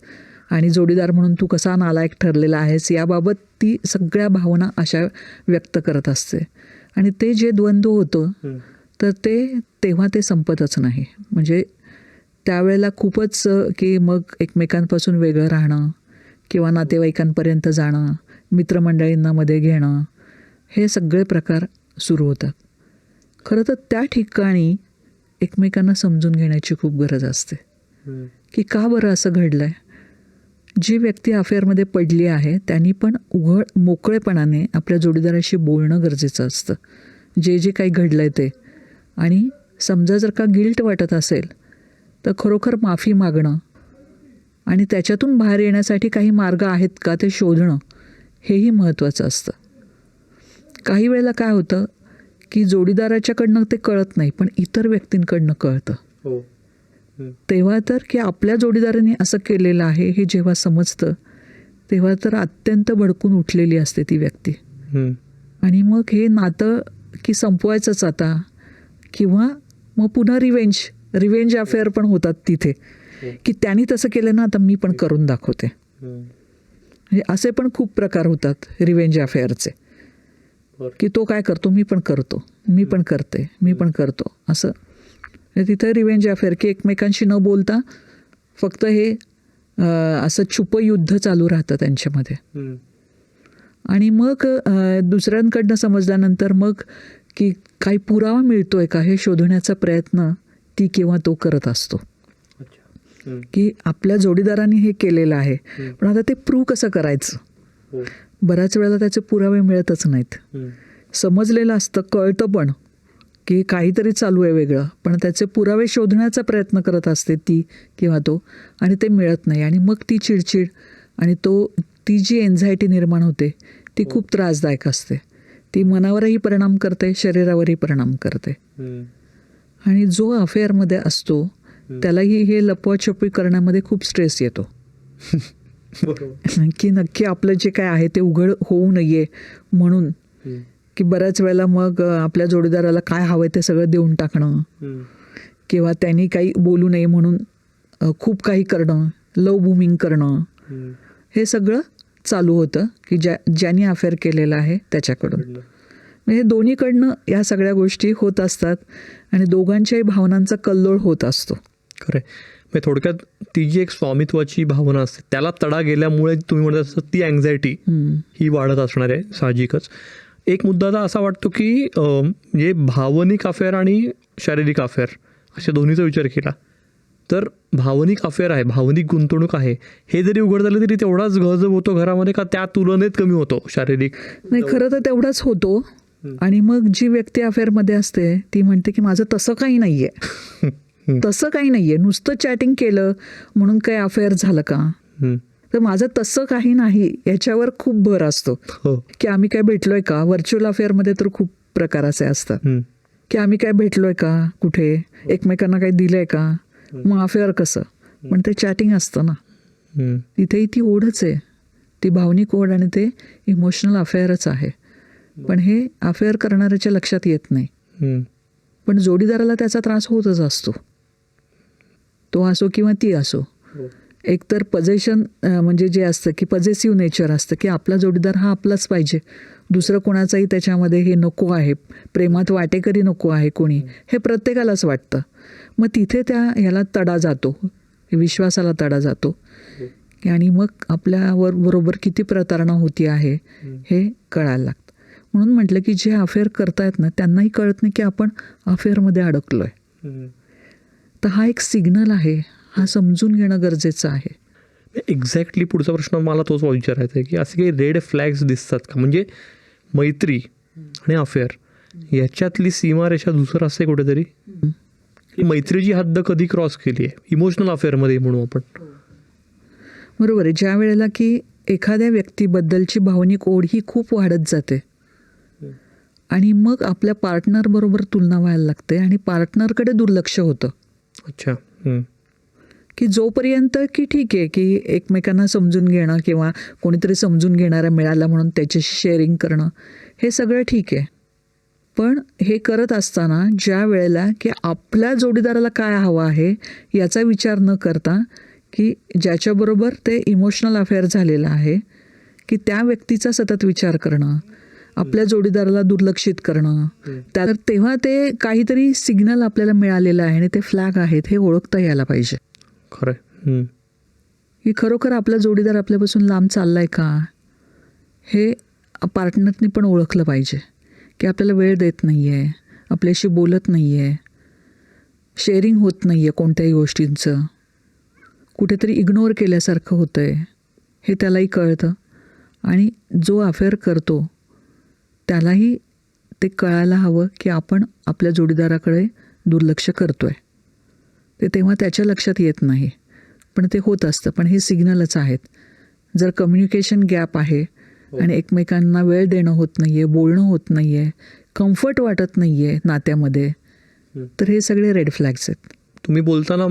आणि जोडीदार म्हणून तू कसा नालायक ठरलेला आहेस, याबाबत ती सगळ्या भावना अशा व्यक्त करत असते. आणि ते जे द्वंद्व होतं तर तेव्हा ते संपतच नाही. म्हणजे त्यावेळेला खूपच की मग एकमेकांपासून वेगळं राहणं किंवा नातेवाईकांपर्यंत जाणं, मित्रमंडळींना मध्ये घेणं, हे सगळे प्रकार सुरू होतात. खरं तर त्या ठिकाणी एकमेकांना समजून घेण्याची खूप गरज असते की का बरं असं घडलं आहे. जी व्यक्ती अफेअरमध्ये पडली आहे त्यांनी पण मोकळेपणाने आपल्या जोडीदाराशी बोलणं गरजेचं असतं, जे जे काही घडलं आहे ते. आणि समजा जर का गिल्ट वाटत असेल तर खरोखर माफी मागणं आणि त्याच्यातून बाहेर येण्यासाठी काही मार्ग आहेत का ते शोधणं, हेही महत्त्वाचं असतं. काही वेळेला काय होतं की जोडीदाराच्याकडनं ते कळत नाही पण इतर व्यक्तींकडनं कळतं. तेव्हा तर की आपल्या जोडीदाराने असं केलेलं आहे हे जेव्हा समजतं तेव्हा तर अत्यंत भडकून उठलेली असते ती व्यक्ती. आणि मग हे नातं की संपवायचंच आता, किंवा मग पुन्हा रिवेंज अफेअर पण होतात तिथे की त्यांनी तसं केलं ना आता मी पण करून दाखवते. म्हणजे असे पण खूप प्रकार होतात रिवेंज अफेअरचे की तो काय करतो मी पण करतो, मी पण करते, मी पण करतो असं. तिथं रिवेंज अफेअर की एकमेकांशी न बोलता फक्त हे असं छुपं युद्ध चालू राहतं त्यांच्यामध्ये. आणि मग दुसऱ्यांकडनं समजल्यानंतर मग की काही पुरावा मिळतोय का हे शोधण्याचा प्रयत्न ती किंवा तो करत असतो की आपल्या जोडीदाराने हे केलेलं आहे पण आता ते प्रूव्ह कसं करायचं. बऱ्याच वेळेला त्याचे पुरावे मिळतच नाहीत. समजलेलं असतं, कळतं पण की काहीतरी चालू आहे वेगळं, पण त्याचे पुरावे शोधण्याचा प्रयत्न करत असते ती किंवा तो, आणि ते मिळत नाही. आणि मग ती चिडचिड आणि ती जी एन्झायटी निर्माण होते ती खूप त्रासदायक असते. ती मनावरही परिणाम करते, शरीरावरही परिणाम करते. आणि जो अफेअरमध्ये असतो त्यालाही हे लपवाछपवी करण्यामध्ये खूप स्ट्रेस येतो की नक्की आपलं जे काय आहे ते उघड होऊ नये म्हणून, की बऱ्याच वेळेला मग आपल्या जोडीदाराला काय हवंय ते सगळं देऊन टाकणं किंवा त्यांनी काही बोलू नये म्हणून खूप काही करणं, लव बूमिंग करणं, हे सगळं चालू होतं की ज्यांनी अफेअर केलेलं आहे त्याच्याकडून. म्हणजे दोन्हीकडनं या सगळ्या गोष्टी होत असतात आणि दोघांच्याही भावनांचा कल्लोळ होत असतो. खरं आहे. म्हणजे थोडक्यात ती जी एक स्वामित्वाची भावना असते त्याला तडा गेल्यामुळे तुम्ही म्हणत असता ती अँझायटी ही वाढत असणार आहे साहजिकच. एक मुद्दा तर असा वाटतो की म्हणजे भावनिक अफेअर आणि शारीरिक अफेअर अशा दोन्हीचा विचार केला तर भावनिक अफेअर आहे, भावनिक गुंतवणूक आहे, हे जरी उघड झालं तरी तेवढाच गजब होतो घरामध्ये का त्या तुलनेत कमी होतो शारीरिक? नाही, खरं तर तेवढाच होतो. आणि मग जी व्यक्ती अफेअरमध्ये असते ती म्हणते की माझं तसं काही नाही आहे, तसं काही नाही आहे, नुसतं चॅटिंग केलं म्हणून काही अफेअर झालं का, तर माझं तसं काही नाही, याच्यावर खूप भर असतो. की आम्ही काय भेटलोय का. व्हर्च्युअल अफेअरमध्ये तर खूप प्रकार असे असतात की आम्ही काय भेटलोय का, कुठे एकमेकांना काही दिलंय का, मग अफेअर कसं. पण ते चॅटिंग असतं ना, तिथेही ती ओढच आहे, ती भावनिक ओढ आणि ते इमोशनल अफेअरच आहे. पण हे अफेअर करणाऱ्याच्या लक्षात येत नाही. पण जोडीदाराला त्याचा त्रास होतच असतो, तो असो किंवा ती असो. एकतर पजेशन म्हणजे जे असतं की पजेसिव्ह नेचर असतं की आपला जोडीदार हा आपलाच पाहिजे, दुसरं कोणाचाही त्याच्यामध्ये हे नको आहे, प्रेमात वाटेकरी नको आहे कोणी, हे प्रत्येकालाच वाटतं. मग तिथे ह्याला तडा जातो, विश्वासाला तडा जातो आणि मग आपल्यावर बरोबर किती प्रतारणा होती आहे हे कळायला लागतं. म्हणून म्हटलं की जे अफेअर करतायत ना त्यांनाही कळत नाही की आपण अफेअरमध्ये अडकलोय. तर हा एक सिग्नल आहे, हा समजून घेणं गरजेचं आहे. एक्झॅक्टली पुढचा प्रश्न मला तोच विचारायचा आहे की असे काही रेड फ्लॅग्स दिसतात का, म्हणजे मैत्री आणि अफेअर याच्यातली सीमारेषा दुसरं असते कुठेतरी, की मैत्रीची हद्द कधी क्रॉस केली आहे इमोशनल अफेअरमध्ये म्हणू आपण. बरोबर आहे. ज्या वेळेला की एखाद्या व्यक्तीबद्दलची भावनिक ओढ ही खूप वाढत जाते आणि मग आपल्या पार्टनर बरोबर तुलना व्हायला लागते आणि पार्टनरकडे दुर्लक्ष होतं. अच्छा. की जोपर्यंत की ठीक आहे की एकमेकांना समजून घेणं किंवा कोणीतरी समजून घेणारा मिळाला म्हणून त्याच्याशी शेअरिंग करणं हे सगळं ठीक आहे. पण हे करत असताना ज्या वेळेला की आपल्या जोडीदाराला काय हवं आहे याचा विचार न करता की ज्याच्याबरोबर ते इमोशनल अफेअर झालेलं आहे की त्या व्यक्तीचा सतत विचार करणं, आपल्या जोडीदाराला दुर्लक्षित करणं, तर तेव्हा ते काहीतरी सिग्नल आपल्याला मिळालेलं आहे आणि ते फ्लॅग आहेत हे ओळखता यायला पाहिजे. खरं की खरोखर आपला जोडीदार आपल्यापासून लांब चाललाय का हे पार्टनरनी पण ओळखलं पाहिजे. की आपल्याला वेळ देत नाही आहे, आपल्याशी बोलत नाही आहे, शेअरिंग होत नाही आहे कोणत्याही गोष्टींचं, कुठेतरी इग्नोर केल्यासारखं होतं आहे हे त्यालाही कळतं. आणि जो अफेअर करतो त्यालाही ते कळायला हवं की आपण आपल्या जोडीदाराकडे दुर्लक्ष करतो आहे. ते तेव्हा त्याच्या लक्षात येत नाही, पण ते होत असतं. पण हे सिग्नलच आहेत. जर कम्युनिकेशन गॅप आहे आणि एकमेकांना वेळ देणं होत नाही आहे, बोलणं होत नाही आहे, कम्फर्ट वाटत नाही आहे नात्यामध्ये, तर हे सगळे रेड फ्लॅग्स आहेत. तुम्ही बोलताना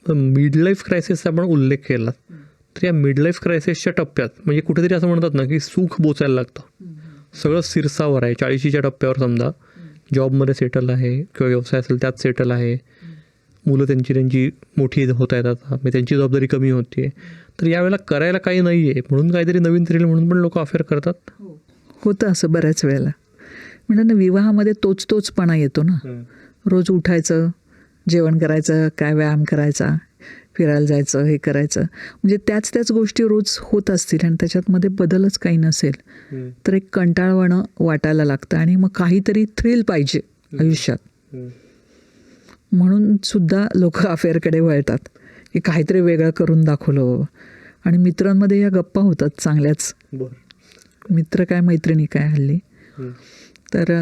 मिड लाईफ क्रायसिसचा पण उल्लेख केला. तर या मिड लाईफ क्रायसिसच्या टप्प्यात म्हणजे कुठेतरी असं म्हणतात ना की सुख बोचायला लागतं, सगळं सिरसावर आहे. 40च्या टप्प्यावर समजा जॉबमध्ये सेटल आहे किंवा व्यवसाय असेल त्यात सेटल आहे, मुलं त्यांची मोठी होत आहेत आता, म्हणजे त्यांची जबाबदारी कमी होती आहे. तर यावेळेला करायला काही नाही आहे म्हणून काहीतरी नवीन थ्रिल म्हणून पण लोक अफेअर करतात. होतं असं बऱ्याच वेळेला. म्हणजे ना विवाहामध्ये तोचपणा येतो ना. रोज उठायचं, जेवण करायचं, काय व्यायाम करायचा, फिरायला जायचं, हे करायचं, म्हणजे त्याच गोष्टी रोज होत असतील आणि त्याच्यातमध्ये बदलच काही नसेल तर एक कंटाळवाणं वाटायला लागतं आणि मग काहीतरी थ्रिल पाहिजे आयुष्यात. म्हणून सुद्धा लोक अफेअरकडे वळतात की काहीतरी वेगळं करून दाखवलं बाबा. आणि मित्रांमध्ये या गप्पा होतात चांगल्याच. मित्र काय मैत्रिणी काय हल्ली. तर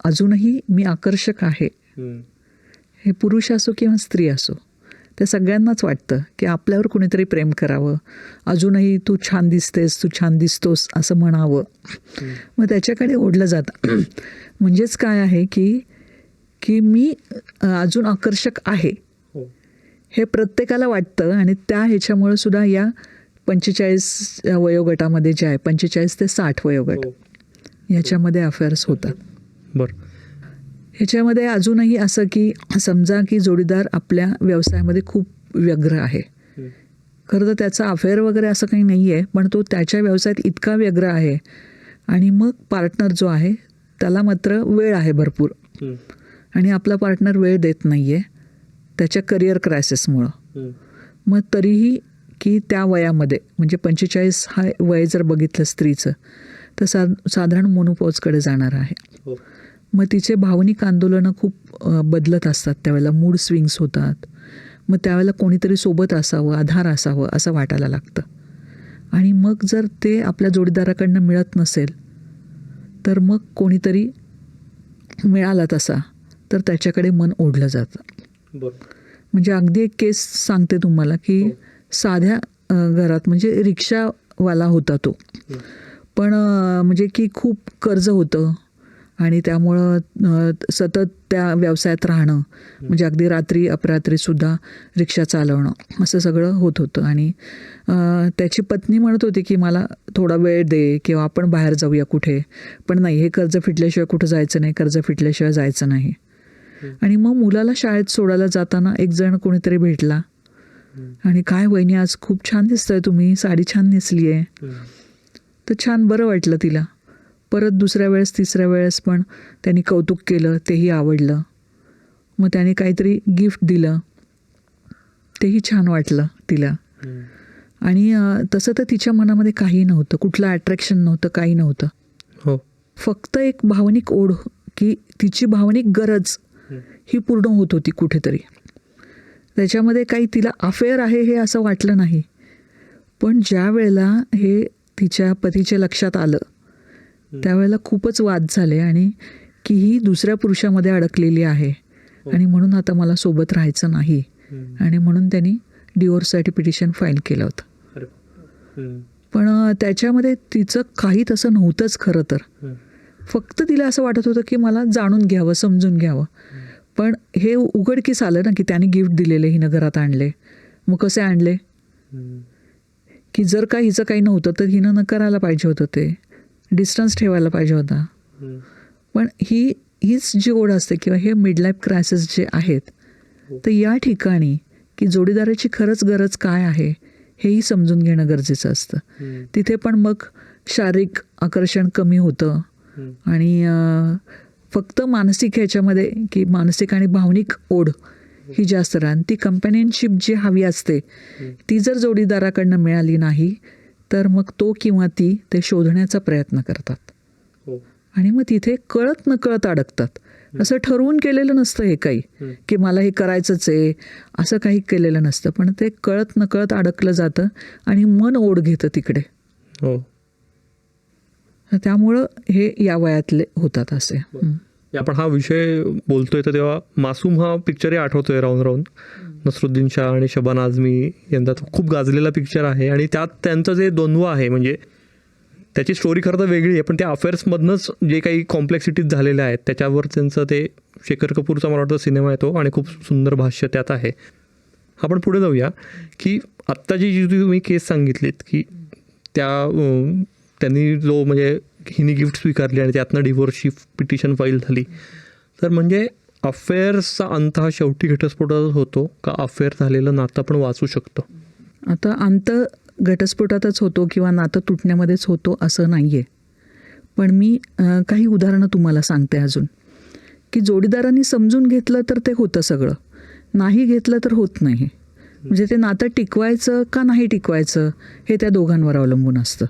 अजूनही मी आकर्षक आहे, हे पुरुष असो किंवा स्त्री असो, त्या सगळ्यांनाच वाटतं की आपल्यावर कुणीतरी प्रेम करावं, अजूनही तू छान दिसतेस, तू छान दिसतोस असं म्हणावं. मग त्याच्याकडे ओढलं जातं. म्हणजेच काय आहे की मी अजून आकर्षक आहे हे प्रत्येकाला वाटतं. आणि त्या ह्याच्यामुळं सुद्धा या 45 वयोगटामध्ये जे आहे 45 ते 60 वयोगट ह्याच्यामध्ये अफेअर्स होतात. बरं. ह्याच्यामध्ये अजूनही असं की समजा की जोडीदार आपल्या व्यवसायामध्ये खूप व्यग्र आहे. खरं तर त्याचा अफेअर वगैरे असं काही नाही आहे, पण तो त्याच्या व्यवसायात इतका व्यग्र आहे आणि मग पार्टनर जो आहे त्याला मात्र वेळ आहे भरपूर आणि आपला पार्टनर वेळ देत नाही आहे त्याच्या करिअर क्रायसिसमुळं. मग तरीही की त्या वयामध्ये म्हणजे 45 हा वय जर बघितलं स्त्रीचं तर साधारण मोनोपॉजकडे जाणार आहे. मग तिचे भावनिक आंदोलनं खूप बदलत असतात, त्यावेळेला मूड स्विंग्स होतात. मग त्यावेळेला कोणीतरी सोबत असावं, आधार असावं असं वाटायला लागतं. आणि मग जर ते आपल्या जोडीदाराकडनं मिळत नसेल तर मग कोणीतरी मिळाला तसा तर त्याच्याकडे मन ओढलं जातं. म्हणजे अगदी एक केस सांगते तुम्हाला की साध्या घरात म्हणजे रिक्षावाला होता तो, पण म्हणजे की खूप कर्ज होतं आणि त्यामुळं सतत त्या व्यवसायात राहणं म्हणजे अगदी रात्री अपरात्रीसुद्धा रिक्षा चालवणं असं सगळं होत होतं. आणि त्याची पत्नी म्हणत होती की मला थोडा वेळ दे किंवा आपण बाहेर जाऊया कुठे, पण नाही, हे कर्ज फिटल्याशिवाय कुठं जायचं नाही, कर्ज फिटल्याशिवाय जायचं नाही. आणि मग मुलाला शाळेत सोडायला जाताना एक जण कोणीतरी भेटला आणि काय वहिनी आज खूप छान दिसतंय तुम्ही, साडी छान नेसली आहे. तर छान बरं वाटलं तिला. परत दुसऱ्या वेळेस तिसऱ्या वेळेस पण त्यांनी कौतुक केलं, तेही आवडलं. मग त्याने काहीतरी गिफ्ट दिलं, तेही छान वाटलं तिला. आणि तसं तर तिच्या मनामध्ये काही नव्हतं, कुठलं अट्रॅक्शन नव्हतं, काही नव्हतं. हो. फक्त एक भावनिक ओढ की तिची भावनिक गरज ही पूर्ण होत होती कुठेतरी. त्याच्यामध्ये काही तिला अफेअर आहे हे असं वाटलं नाही. पण ज्या वेळेला हे तिच्या पतीच्या लक्षात आलं त्यावेळेला खूपच वाद झाले आणि की ही दुसऱ्या पुरुषामध्ये अडकलेली आहे आणि म्हणून आता मला सोबत राहायचं नाही आणि म्हणून त्यांनी डिवोर्ससाठी पिटिशन फाईल केलं होतं. पण त्याच्यामध्ये तिचं काही तसं नव्हतंच खरं तर. फक्त तिला असं वाटत होतं की मला जाणून घ्यावं, समजून घ्यावं. पण हे उघडकीस आलं ना की त्याने गिफ्ट दिलेले, हिनं घरात आणले मग कसे आणले की जर का हिचं काही नव्हतं तर हिनं न करायला पाहिजे होतं, ते डिस्टन्स ठेवायला पाहिजे होता. पण हीच जी ओढ असते किंवा हे मिडलाईफ क्रायसिस जे आहेत, तर या ठिकाणी की जोडीदाराची खरंच गरज काय आहे हेही समजून घेणं गरजेचं असतं. तिथे पण मग शारीरिक आकर्षण कमी होतं आणि फक्त मानसिक ह्याच्यामध्ये की मानसिक आणि भावनिक ओढ ही जास्त राहते. ती कंपॅनियनशिप जी हवी असते ती जर जोडीदाराकडनं मिळाली नाही तर मग तो किंवा ती ते शोधण्याचा प्रयत्न करतात आणि मग तिथे कळत नकळत अडकतात. असं ठरवून केलेलं नसतं हे काही की मला हे करायचंच आहे, असं काही केलेलं नसतं, पण ते कळत नकळत अडकलं जातं आणि मन ओढ घेतं तिकडे. त्यामुळं हे या वयातले होतात असे. आपण हा विषय बोलतोय तर तेव्हा मासूम हा पिक्चरही आठवतोय राहून राहून. नसरुद्दीन शाह आणि शबाना आझमी यांचा खूप गाजलेला पिक्चर आहे आणि त्यात त्यांचं जे द्वंद्व आहे म्हणजे त्याची स्टोरी खरं तर वेगळी आहे, पण त्या अफेअर्समधनंच जे काही कॉम्प्लेक्सिटीज झालेल्या आहेत त्याच्यावर त्यांचं ते शेखर कपूरचा मला वाटतं सिनेमा येतो आणि खूप सुंदर भाष्य त्यात आहे. आपण पुढे जाऊया की आत्ताची जी तुम्ही केस सांगितलीत की त्यांनी जो म्हणजे हिने गिफ्ट स्वीकारली आणि त्यातनं डिव्होर्सची पिटिशन फाईल झाली, तर म्हणजे अफेअर्सचा अंत हा शेवटी घटस्फोटातच होतो का अफेअर झालेलं नातं पण वाचू शकतं? आता अंत घटस्फोटातच होतो किंवा नातं तुटण्यामध्येच होतो असं नाही आहे. पण मी काही उदाहरणं तुम्हाला सांगते अजून की जोडीदारांनी समजून घेतलं तर ते होतं सगळं, नाही घेतलं तर होत नाही. म्हणजे ते नातं टिकवायचं का नाही टिकवायचं हे त्या दोघांवर अवलंबून असतं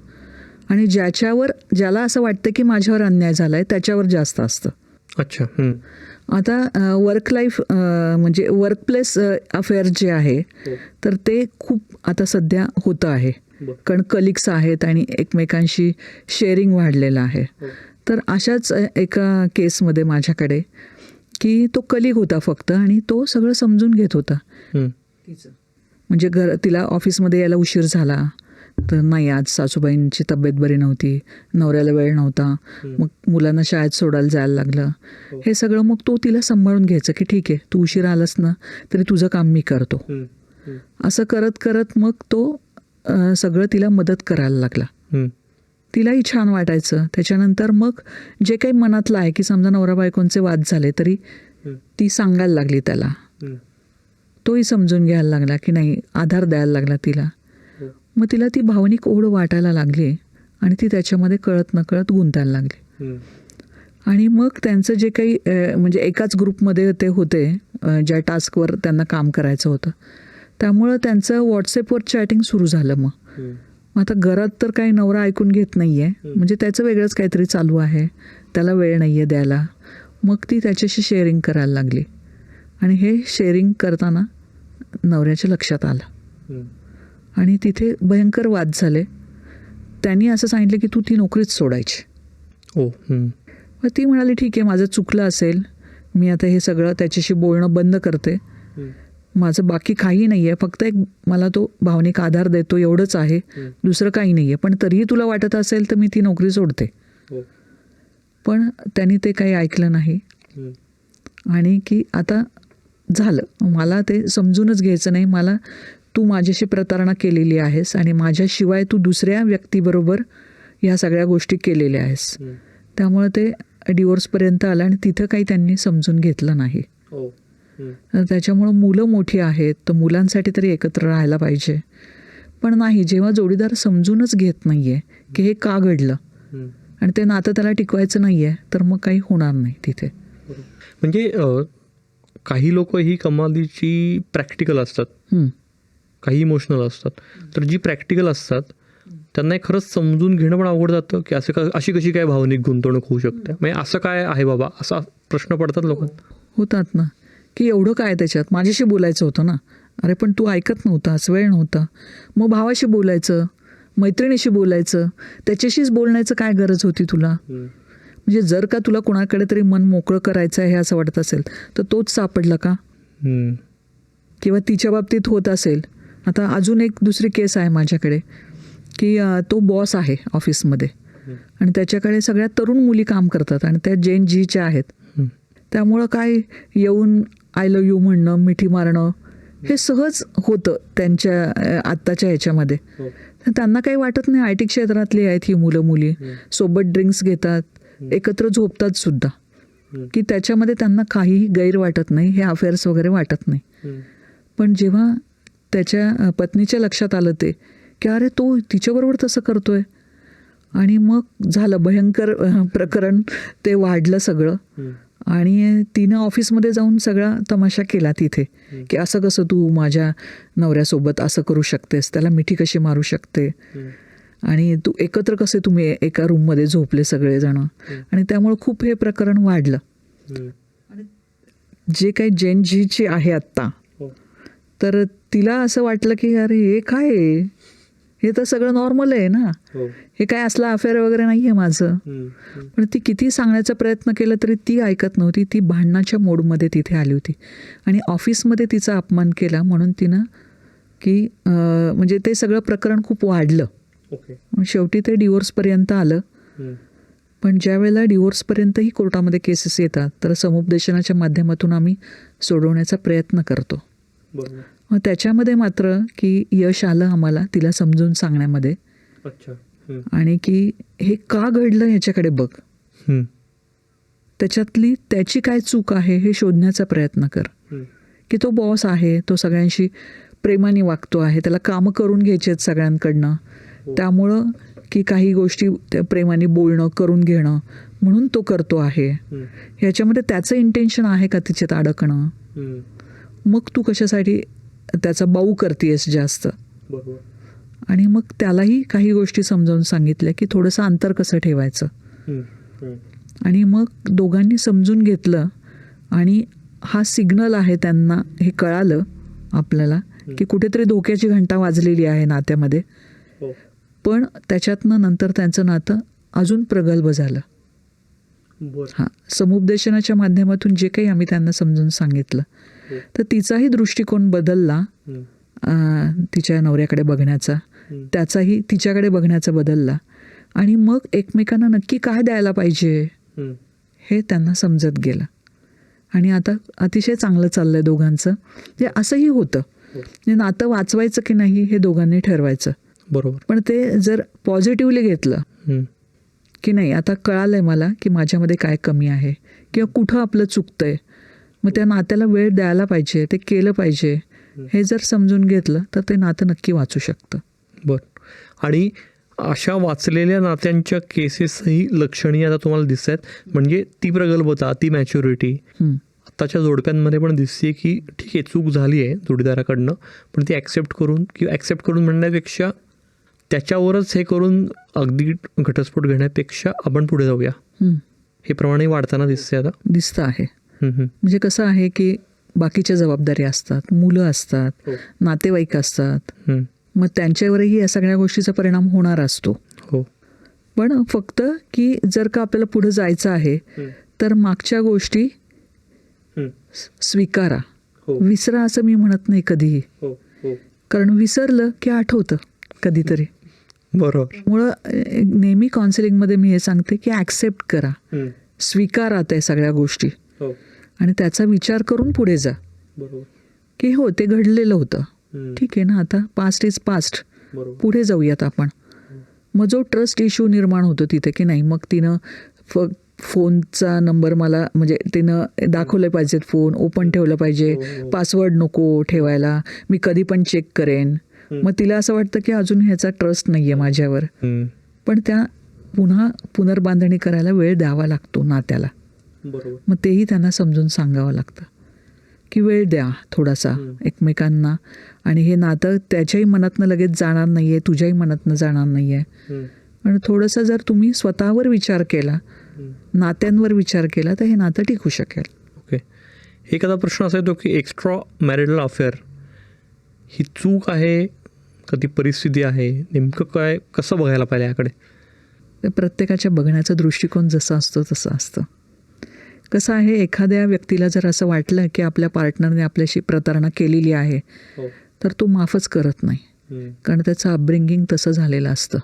आणि ज्याला असं वाटतं की माझ्यावर अन्याय झाला आहे त्याच्यावर जास्त असतं. अच्छा. आता वर्क लाईफ म्हणजे वर्कप्लेस अफेअर जे आहे तर ते खूप आता सध्या होतं आहे, कारण कलिग्स आहेत आणि एकमेकांशी शेअरिंग वाढलेलं आहे. तर अशाच एका केसमध्ये माझ्याकडे की तो कलिग होता फक्त आणि तो सगळं समजून घेत होता. म्हणजे तिला ऑफिसमध्ये यायला उशीर झाला तर नाही, आज सासूबाईंची तब्येत बरी नव्हती, नवऱ्याला वेळ नव्हता, मग मुलांना शाळेत सोडायला जायला लागलं, हे सगळं मग तो तिला सांभाळून घ्यायचं की ठीक आहे तू उशीर आलास ना तरी तुझं काम मी करतो. असं करत करत मग तो सगळं तिला मदत करायला लागला. तिलाही छान वाटायचं. त्याच्यानंतर मग जे काही मनातलं आहे की समजा नवरा बायकोंचे वाद झाले तरी ती सांगायला लागली त्याला, तोही समजून घ्यायला लागला की नाही, आधार द्यायला लागला तिला. मग तिला ती भावनिक ओढ वाटायला लागली आणि ती त्याच्यामध्ये कळत नकळत गुंतायला लागली. आणि मग त्यांचं जे काही म्हणजे एकाच ग्रुपमध्ये ते होते ज्या टास्कवर त्यांना काम करायचं होतं, त्यामुळं त्यांचं व्हॉट्सॲपवर चॅटिंग सुरू झालं. मग आता घरात तर काही नवरा ऐकून घेत नाही आहे, म्हणजे त्याचं वेगळंच काहीतरी चालू आहे, त्याला वेळ नाही आहे द्यायला. मग ती त्याच्याशी शेअरिंग करायला लागली आणि हे शेअरिंग करताना नवऱ्याच्या लक्षात आलं आणि तिथे भयंकर वाद झाले. त्यांनी असं सांगितलं की तू ती नोकरीच सोडायची. मग ती म्हणाली ठीक आहे, माझं चुकलं असेल, मी आता हे सगळं त्याच्याशी बोलणं बंद करते, माझं बाकी काही नाही आहे, फक्त एक मला तो भावनिक आधार देतो एवढंच आहे, दुसरं काही नाही आहे, पण तरीही तुला वाटत असेल तर मी ती नोकरी सोडते. पण त्यांनी ते काही ऐकलं नाही आणि की आता झालं, मला ते समजूनच घ्यायचं नाही, मला तू माझ्याशी प्रतारणा केलेली आहेस आणि माझ्याशिवाय तू दुसऱ्या व्यक्तीबरोबर ह्या सगळ्या गोष्टी केलेल्या आहेस. त्यामुळे ते डिवोर्सपर्यंत आलं आणि तिथं काही त्यांनी समजून घेतलं नाही. त्याच्यामुळं मुलं मोठी आहेत तर मुलांसाठी तरी एकत्र राहायला पाहिजे, पण नाही, जेव्हा जोडीदार समजूनच घेत नाही आहे की हे का घडलं आणि ते नातं त्याला टिकवायचं नाही आहे तर मग काही होणार नाही तिथे. म्हणजे काही लोक ही कमालीची प्रॅक्टिकल असतात, काही इमोशनल असतात. तर जी प्रॅक्टिकल असतात त्यांना खरंच समजून घेणं पण अवघड जातं की अशी कशी काय भावनिक गुंतवणूक होऊ शकते, म्हणजे असं काय आहे बाबा, असा प्रश्न पडतात लोकांना. होतात ना की एवढं काय त्याच्यात, माझ्याशी बोलायचं होतं ना, अरे पण तू ऐकत नव्हतास, वेळ नव्हता, मग भावाशी बोलायचं, मैत्रिणीशी बोलायचं, त्याच्याशीच बोलण्याचं काय गरज होती तुला. म्हणजे जर का तुला कोणाकडे तरी मन मोकळं करायचं आहे असं वाटत असेल तर तोच सापडला का, किंवा तिच्या बाबतीत होत असेल. आता अजून एक दुसरी केस आहे माझ्याकडे की तो बॉस आहे ऑफिसमध्ये आणि त्याच्याकडे सगळ्या तरुण मुली काम करतात आणि त्या जेन जीच्या आहेत. त्यामुळं काय येऊन आय लव्ह यू म्हणणं, मिठी मारणं हे सहज होतं त्यांच्या आत्ताच्या ह्याच्यामध्ये. हो. त्यांना काही वाटत नाही. IT क्षेत्रातली आहेत ही मुलं मुली, सोबत ड्रिंक्स घेतात, एकत्र झोपतात सुद्धा, की त्याच्यामध्ये त्यांना काहीही गैर वाटत नाही, हे अफेअर्स वगैरे वाटत नाही. पण जेव्हा त्याच्या पत्नीच्या लक्षात आलं ते, की अरे तो तिच्याबरोबर तसं करतोय, आणि मग झालं भयंकर प्रकरण, ते वाढलं सगळं. आणि तिनं ऑफिसमध्ये जाऊन सगळा तमाशा केला तिथे, की असं कसं तू माझ्या नवऱ्यासोबत असं करू शकतेस, त्याला मिठी कशी मारू शकते, आणि तू एकत्र कसे तुम्ही एका रूममध्ये झोपले सगळेजण. आणि त्यामुळे खूप हे प्रकरण वाढलं. जे काही जेन झीची आहे आत्ता, तर तिला असं वाटलं की अरे हे काय आहे, हे तर सगळं नॉर्मल आहे ना, हे काय असलं अफेअर वगैरे नाही आहे माझं. पण ती किती सांगण्याचा प्रयत्न केला तरी ती ऐकत नव्हती. ती भांडणाच्या मोडमध्ये तिथे आली होती, आणि ऑफिसमध्ये तिचा अपमान केला म्हणून तिनं की म्हणजे ते सगळं प्रकरण खूप वाढलं. शेवटी ते डिवोर्सपर्यंत आलं. पण ज्या वेळेला डिवोर्सपर्यंतही कोर्टामध्ये केसेस येतात, तर समुपदेशनाच्या माध्यमातून आम्ही सोडवण्याचा प्रयत्न करतो. मग त्याच्यामध्ये मात्र की यश आलं आम्हाला तिला समजून सांगण्यामध्ये. आणि की हे का घडलं ह्याच्याकडे बघ, त्याच्यातली त्याची काय चूक आहे हे शोधण्याचा प्रयत्न कर. की तो बॉस आहे, तो सगळ्यांशी प्रेमाने वागतो आहे, त्याला कामं करून घ्यायची आहेत सगळ्यांकडनं, त्यामुळं की काही गोष्टी प्रेमाने बोलणं, करून घेणं, म्हणून तो करतो आहे. ह्याच्यामध्ये त्याचं इंटेन्शन आहे का तिच्यात अडकणं? मग तू कशासाठी त्याचा बाऊ करतेस जास्त? आणि मग त्यालाही काही गोष्टी समजावून सांगितल्या की थोडंसं अंतर कसं ठेवायचं. आणि मग दोघांनी समजून घेतलं, आणि हा सिग्नल आहे त्यांना, हे कळालं आपल्याला की कुठेतरी धोक्याची घंटा वाजलेली आहे नात्यामध्ये. पण त्याच्यातनं नंतर त्यांचं नातं अजून प्रगल्भ झालं. हां, समुपदेशनाच्या माध्यमातून जे काही आम्ही त्यांना समजून सांगितलं, तर तिचाही दृष्टिकोन बदलला, तिच्या नवऱ्याकडे बघण्याचा, त्याचाही तिच्याकडे बघण्याचा बदलला. आणि मग एकमेकांना नक्की काय द्यायला पाहिजे हे त्यांना समजत गेलं. आणि आता अतिशय चांगलं चाललंय दोघांचं. ते असंही होतं, नातं वाचवायचं की नाही हे दोघांनी ठरवायचं. बरोबर. पण ते जर पॉझिटिव्हली घेतलं की नाही, आता कळालंय मला की माझ्यामध्ये काय कमी आहे किंवा कुठं आपलं चुकतंय, मग त्या नात्याला वेळ द्यायला पाहिजे, ते केलं पाहिजे, हे जर समजून घेतलं तर ते नातं नक्की वाचू शकतं. बरं. आणि अशा वाचलेल्या नात्यांच्या केसेसही लक्षणीय आता तुम्हाला दिसत आहेत. म्हणजे ती प्रगल्भता, ती मॅच्युरिटी आत्ताच्या जोडप्यांमध्ये पण दिसते की ठीक आहे, चूक झाली आहे जोडीदाराकडनं, पण ती ॲक्सेप्ट करून म्हणण्यापेक्षा त्याच्यावरच हे करून अगदी घटस्फोट घेण्यापेक्षा आपण पुढे जाऊया, हे प्रमाणे वाढताना दिसते आता. दिसतं आहे. म्हणजे कसं आहे की बाकीच्या जबाबदारी असतात, मुलं असतात, नातेवाईक असतात, मग त्यांच्यावरही या सगळ्या गोष्टीचा परिणाम होणार असतो. पण फक्त की जर का आपल्याला पुढे जायचं आहे तर मागच्या गोष्टी स्वीकारा, विसरा असं मी म्हणत नाही कधीही, कारण विसरलं की आठवतं कधीतरी. बरोबर. मुळं नेहमी काउन्सिलिंगमध्ये मी हे सांगते की ॲक्सेप्ट करा, स्वीकारा त्या सगळ्या गोष्टी, आणि त्याचा विचार करून पुढे जा. की हो, ते घडलेलं होतं, ठीक आहे ना, आता पास्ट इज पास्ट, पुढे जाऊयात आपण. मग जो ट्रस्ट इश्यू निर्माण होतो तिथे की नाही, मग तिनं फोनचा नंबर मला, म्हणजे तिनं दाखवले पाहिजेत, फोन ओपन ठेवलं पाहिजे, पासवर्ड नको ठेवायला, मी कधी पण चेक करेन. मग तिला असं वाटतं की अजून ह्याचा ट्रस्ट नाही आहे माझ्यावर. पण त्या पुन्हा पुनर्बांधणी करायला वेळ द्यावा लागतो नात्याला. मग तेही त्यांना समजून सांगावं लागतं की वेळ द्या थोडासा एकमेकांना, आणि हे नातं त्याच्याही मनातनं लगेच जाणार नाही आहे, तुझ्याही मनातनं जाणार नाही आहे. पण थोडंसं जर तुम्ही स्वतःवर विचार केला, नात्यांवर विचार केला, तर हे नातं टिकू शकेल. ओके. एखादा प्रश्न असा येतो की एक्स्ट्रा मॅरिटल अफेअर ही चूक आहे का ती परिस्थिती आहे, नेमकं काय, कसं बघायला पाहिजे याकडे? प्रत्येकाच्या बघण्याचा दृष्टिकोन जसा असतो तसं असतं. कसं आहे, एखाद्या व्यक्तीला जर असं वाटलं की आपल्या पार्टनरने आपल्याशी प्रतारणा केलेली आहे, तर तो माफच करत नाही, कारण त्याचं अपब्रिंगिंग तसं झालेलं असतं.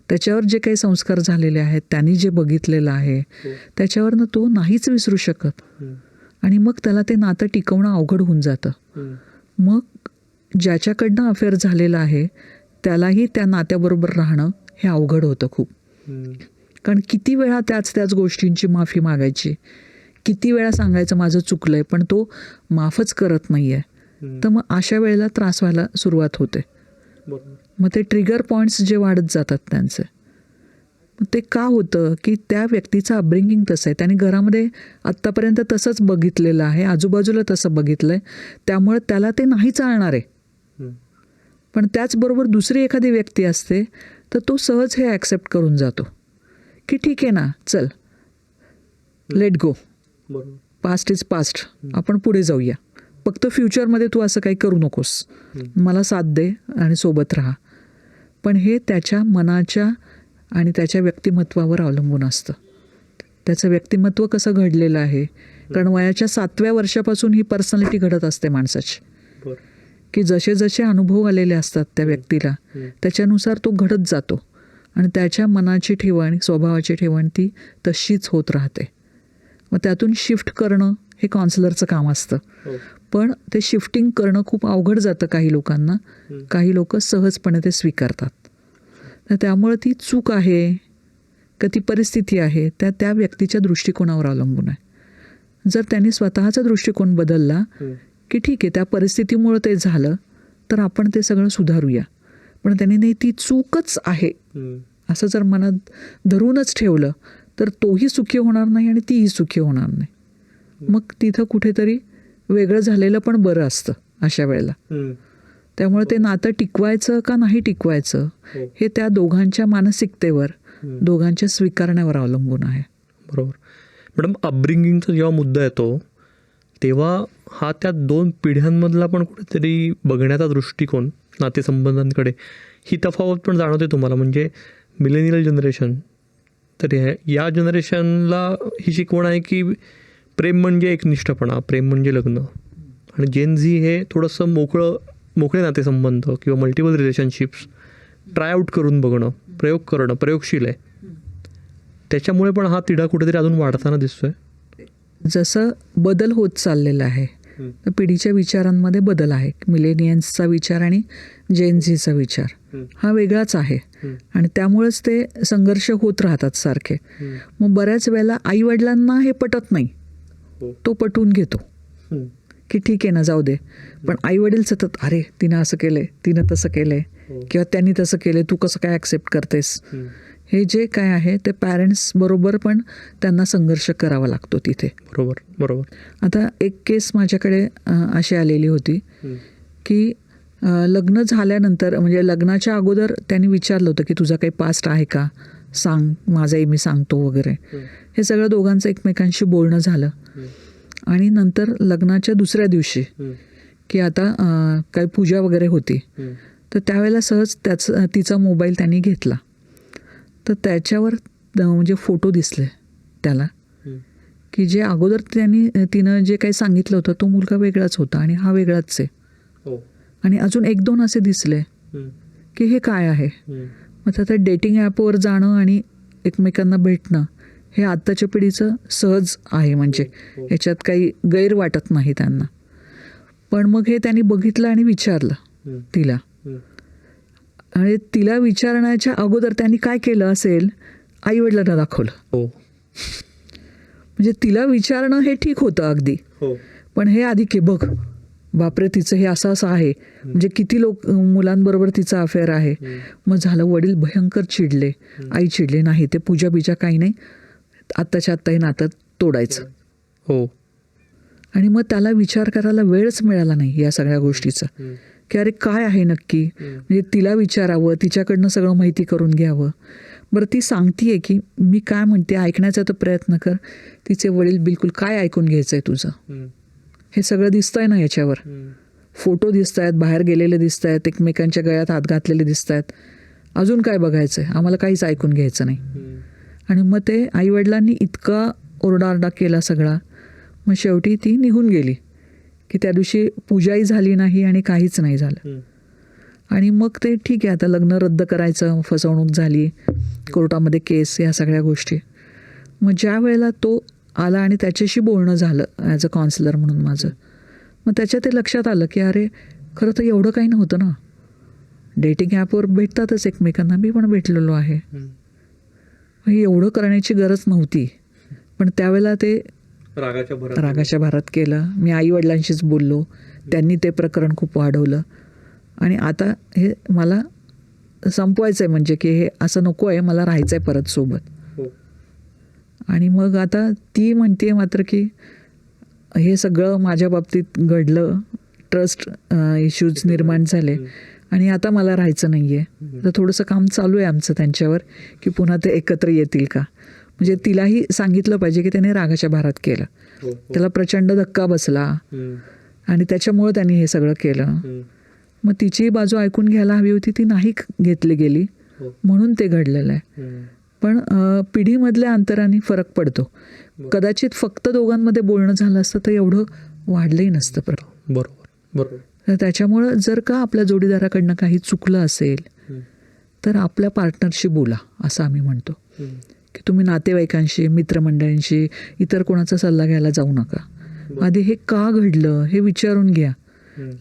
त्याच्यावर जे काही संस्कार झालेले आहेत, त्यांनी जे बघितलेलं आहे, त्याच्यावरनं तो नाहीच विसरू शकत, आणि मग त्याला ते नातं टिकवणं अवघड होऊन जातं. मग ज्याच्याकडनं अफेअर झालेलं आहे त्यालाही त्या नात्याबरोबर राहणं हे अवघड होतं खूप. कारण किती वेळा त्याच गोष्टींची माफी मागायची, किती वेळा सांगायचं माझं चुकलंय, पण तो माफच करत नाही आहे. तर मग अशा वेळेला त्रास व्हायला सुरुवात होते. मग ते ट्रिगर पॉईंट्स जे वाढत जातात त्यांचे. ते का होतं की त्या व्यक्तीचं अपब्रिंगिंग तसं आहे, त्याने घरामध्ये आत्तापर्यंत तसंच बघितलेलं आहे, आजूबाजूला तसं बघितलं आहे, त्यामुळे त्याला ते नाही चालणार आहे. पण त्याचबरोबर दुसरी एखादी व्यक्ती असते तर तो सहज हे ॲक्सेप्ट करून जातो की ठीक आहे ना, चल let go, past is past, आपण पुढे जाऊया, फक्त फ्युचरमध्ये तू असं काही करू नकोस, मला साथ दे आणि सोबत राहा. पण हे त्याच्या मनाच्या आणि त्याच्या व्यक्तिमत्वावर अवलंबून असतं. त्याचं व्यक्तिमत्व कसं घडलेलं आहे, कारण वयाच्या 7व्या वर्षापासून ही पर्सनॅलिटी घडत असते माणसाची, की जसे जसे अनुभव आलेले असतात त्या व्यक्तीला त्याच्यानुसार तो घडत जातो आणि त्याच्या मनाची ठेवण, स्वभावाची ठेवण ती तशीच होत राहते. मग त्यातून शिफ्ट करणं हे काउन्सिलरचं काम असतं. पण ते शिफ्टिंग करणं खूप अवघड जातं काही लोकांना. काही लोक सहजपणे ते स्वीकारतात. तर त्यामुळे ती चूक आहे का ती परिस्थिती आहे त्या व्यक्तीच्या दृष्टिकोनावर अवलंबून आहे. जर त्यांनी स्वतःचा दृष्टिकोन बदलला की ठीक आहे त्या परिस्थितीमुळे ते झालं तर आपण ते सगळं सुधारूया, पण त्यांनी नाही ती चूकच आहे असं जर मनात धरूनच ठेवलं तर तोही सुखी होणार नाही आणि तीही सुखी होणार नाही. मग तिथं कुठेतरी वेगळं झालेलं पण बरं असतं अशा वेळेला. त्यामुळे ते नातं टिकवायचं का नाही टिकवायचं हे त्या दोघांच्या मानसिकतेवर, दोघांच्या स्वीकारण्यावर अवलंबून आहे. बरोबर. मॅडम, अपब्रिंगिंगचा जेव्हा मुद्दा येतो तेव्हा हा त्या 2 पिढ्यांमधला पण कुठेतरी बघण्याचा दृष्टिकोन नातेसंबंधांकडे, ही तफावत पण जाणवते तुम्हाला? म्हणजे मिलेनियल जनरेशन, तर या जनरेशनला ही शिकवण आहे की प्रेम म्हणजे एकनिष्ठपणा, प्रेम म्हणजे लग्न, आणि जेन झी हे थोडंसं मोकळे नातेसंबंध किंवा मल्टिपल रिलेशनशिप्स ट्राय आऊट करून बघणं, प्रयोग करणं, प्रयोगशील आहे. त्याच्यामुळे पण हा तिढा कुठेतरी अजून वाढताना दिसतोय. जसं बदल होत चाललेला आहे, तर पिढीच्या विचारांमध्ये बदल आहे. मिलेनियन्सचा विचार आणि जेन झीचा विचार हा वेगळाच आहे आणि त्यामुळेच ते संघर्ष होत राहतात सारखे. मग बऱ्याच वेळेला आईवडिलांना हे पटत नाही, तो पटवून घेतो की ठीक आहे ना, जाऊ दे. पण आईवडील सतत अरे तिनं असं केलंय, तिनं तसं केलंय किंवा त्यांनी तसं केलंय, तू कसं काय ॲक्सेप्ट करतेस, हे जे काय आहे ते पॅरेंट्स बरोबर पण त्यांना संघर्ष करावा लागतो तिथे. बरोबर बरोबर. आता एक केस माझ्याकडे अशी आलेली होती की लग्न झाल्यानंतर, म्हणजे लग्नाच्या अगोदर त्यांनी विचारलं होतं की तुझा काही पास्ट आहे का, सांग, माझाही मी सांगतो वगैरे. हे सगळं दोघांचं एकमेकांशी बोलणं झालं आणि नंतर लग्नाच्या दुसऱ्या दिवशी की आता काही पूजा वगैरे होती, तर त्यावेळेला सहज तिचा मोबाईल त्यांनी घेतला, तर त्याच्यावर म्हणजे फोटो दिसले त्याला की जे अगोदर तिनं जे काही सांगितलं होतं तो मुलगा वेगळाच होता आणि हा वेगळाच आहे. आणि अजून 1-2 असे दिसले की हे काय आहे. मग आता डेटिंग ॲपवर जाणं आणि एकमेकांना भेटणं हे आत्ताच्या पिढीचं सहज आहे, म्हणजे याच्यात काही गैर वाटत नाही त्यांना. पण मग हे त्यांनी बघितलं आणि विचारलं तिला, आणि तिला विचारण्याच्या अगोदर त्यांनी काय केलं असेल, आईवडिलांना दाखवलं. म्हणजे तिला विचारणं हे ठीक होतं अगदी, पण हे आधी की बघ बापरे तिचं हे असं असं आहे, म्हणजे किती मुलांबरोबर तिचा अफेअर आहे. मग झालं, वडील भयंकर चिडले, आई चिडले, नाही ते पूजा बिजा काही नाही, आत्ताच्या आत्ता हे नातं तोडायचं. हो. आणि मग त्याला विचार करायला वेळच मिळाला नाही या सगळ्या गोष्टीचा, की अरे काय आहे नक्की. म्हणजे तिला विचारावं, तिच्याकडनं सगळं माहिती करून घ्यावं. बरं ती सांगतीये की मी काय म्हणते ऐकण्याचा तर प्रयत्न कर. तिचे वडील बिलकुल काय ऐकून घ्यायचं आहे तुझं, हे सगळं दिसतंय ना याच्यावर, फोटो दिसत आहेत, बाहेर गेलेले दिसत आहेत, एकमेकांच्या गळ्यात हात घातलेले दिसत आहेत, अजून काय बघायचं आहे, आम्हाला काहीच ऐकून घ्यायचं नाही. आणि मग ते आईवडिलांनी इतका ओरडाआरडा केला सगळा, मग शेवटी ती निघून गेली की त्या दिवशी पूजाही झाली नाही आणि काहीच नाही झालं. आणि मग ते ठीक आहे, आता लग्न रद्द करायचं, फसवणूक झाली, कोर्टामध्ये केस, या सगळ्या गोष्टी. मग ज्या वेळेला तो आला आणि त्याच्याशी बोलणं झालं ॲज अ काउन्सिलर म्हणून माझं, मग त्याच्यात ते लक्षात आलं की अरे खरं तर एवढं काही नव्हतं ना, डेटिंग ॲपवर भेटतातच एकमेकांना, मी पण भेटलेलो आहे, एवढं करण्याची गरज नव्हती. पण त्यावेळेला ते रागाच्या भरात केलं. मी आईवडिलांशीच बोललो, त्यांनी ते प्रकरण खूप वाढवलं आणि आता हे मला संपवायचं आहे, म्हणजे की हे असं नको आहे, मला राहायचं आहे परत सोबत. आणि मग आता ती म्हणते मात्र की हे सगळं माझ्या बाबतीत घडलं, ट्रस्ट इश्यूज निर्माण झाले आणि आता मला राहायचं नाही आहे. तर थोडंसं काम चालू आहे आमचं त्यांच्यावर की पुन्हा ते एकत्र येतील का. म्हणजे तिलाही सांगितलं पाहिजे की त्याने रागाच्या भारात केलं, त्याला प्रचंड धक्का बसला आणि त्याच्यामुळं त्यांनी हे सगळं केलं. मग तिची बाजू ऐकून घ्यायला हवी होती, ती नाही घेतली गेली, म्हणून ते घडलेलं आहे. पण पिढीमधल्या अंतराने फरक पडतो. कदाचित फक्त दोघांमध्ये बोलणं झालं असतं तर एवढं वाढलंही नसतं. बरोबर. तर त्याच्यामुळं जर का आपल्या जोडीदाराकडनं काही चुकलं असेल तर आपल्या पार्टनरशी बोला, असं आम्ही म्हणतो. की तुम्ही नातेवाईकांशी, मित्रमंडळींशी, इतर कोणाचा सल्ला घ्यायला जाऊ नका. आधी हे का घडलं हे विचारून घ्या.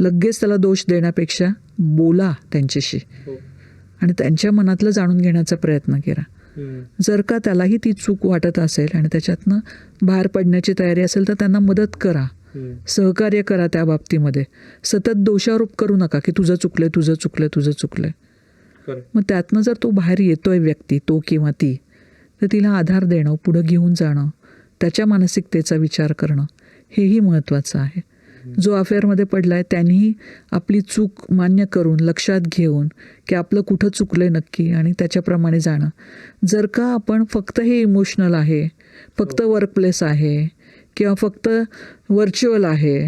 लगेच त्याला दोष देण्यापेक्षा बोला त्यांच्याशी आणि त्यांच्या मनातलं जाणून घेण्याचा प्रयत्न करा. जर का त्यालाही ती चूक वाटत असेल आणि त्याच्यातनं बाहेर पडण्याची तयारी असेल तर त्यांना मदत करा, सहकार्य करा त्या बाबतीमध्ये. सतत दोषारोप करू नका की तुझं चुकलंय. मग त्यातनं जर तो बाहेर येतोय व्यक्ती, तो किंवा ती, तर तिला आधार देणं, पुढं घेऊन जाणं, त्याच्या मानसिकतेचा विचार करणं हेही महत्त्वाचं आहे. जो अफेअरमध्ये पडलाय त्यांनीही आपली चूक मान्य करून, लक्षात घेऊन की आपलं कुठं चुकलंय नक्की आणि त्याच्याप्रमाणे जाणं. जर का आपण फक्त हे इमोशनल आहे, फक्त वर्कप्लेस आहे किंवा फक्त व्हर्च्युअल आहे,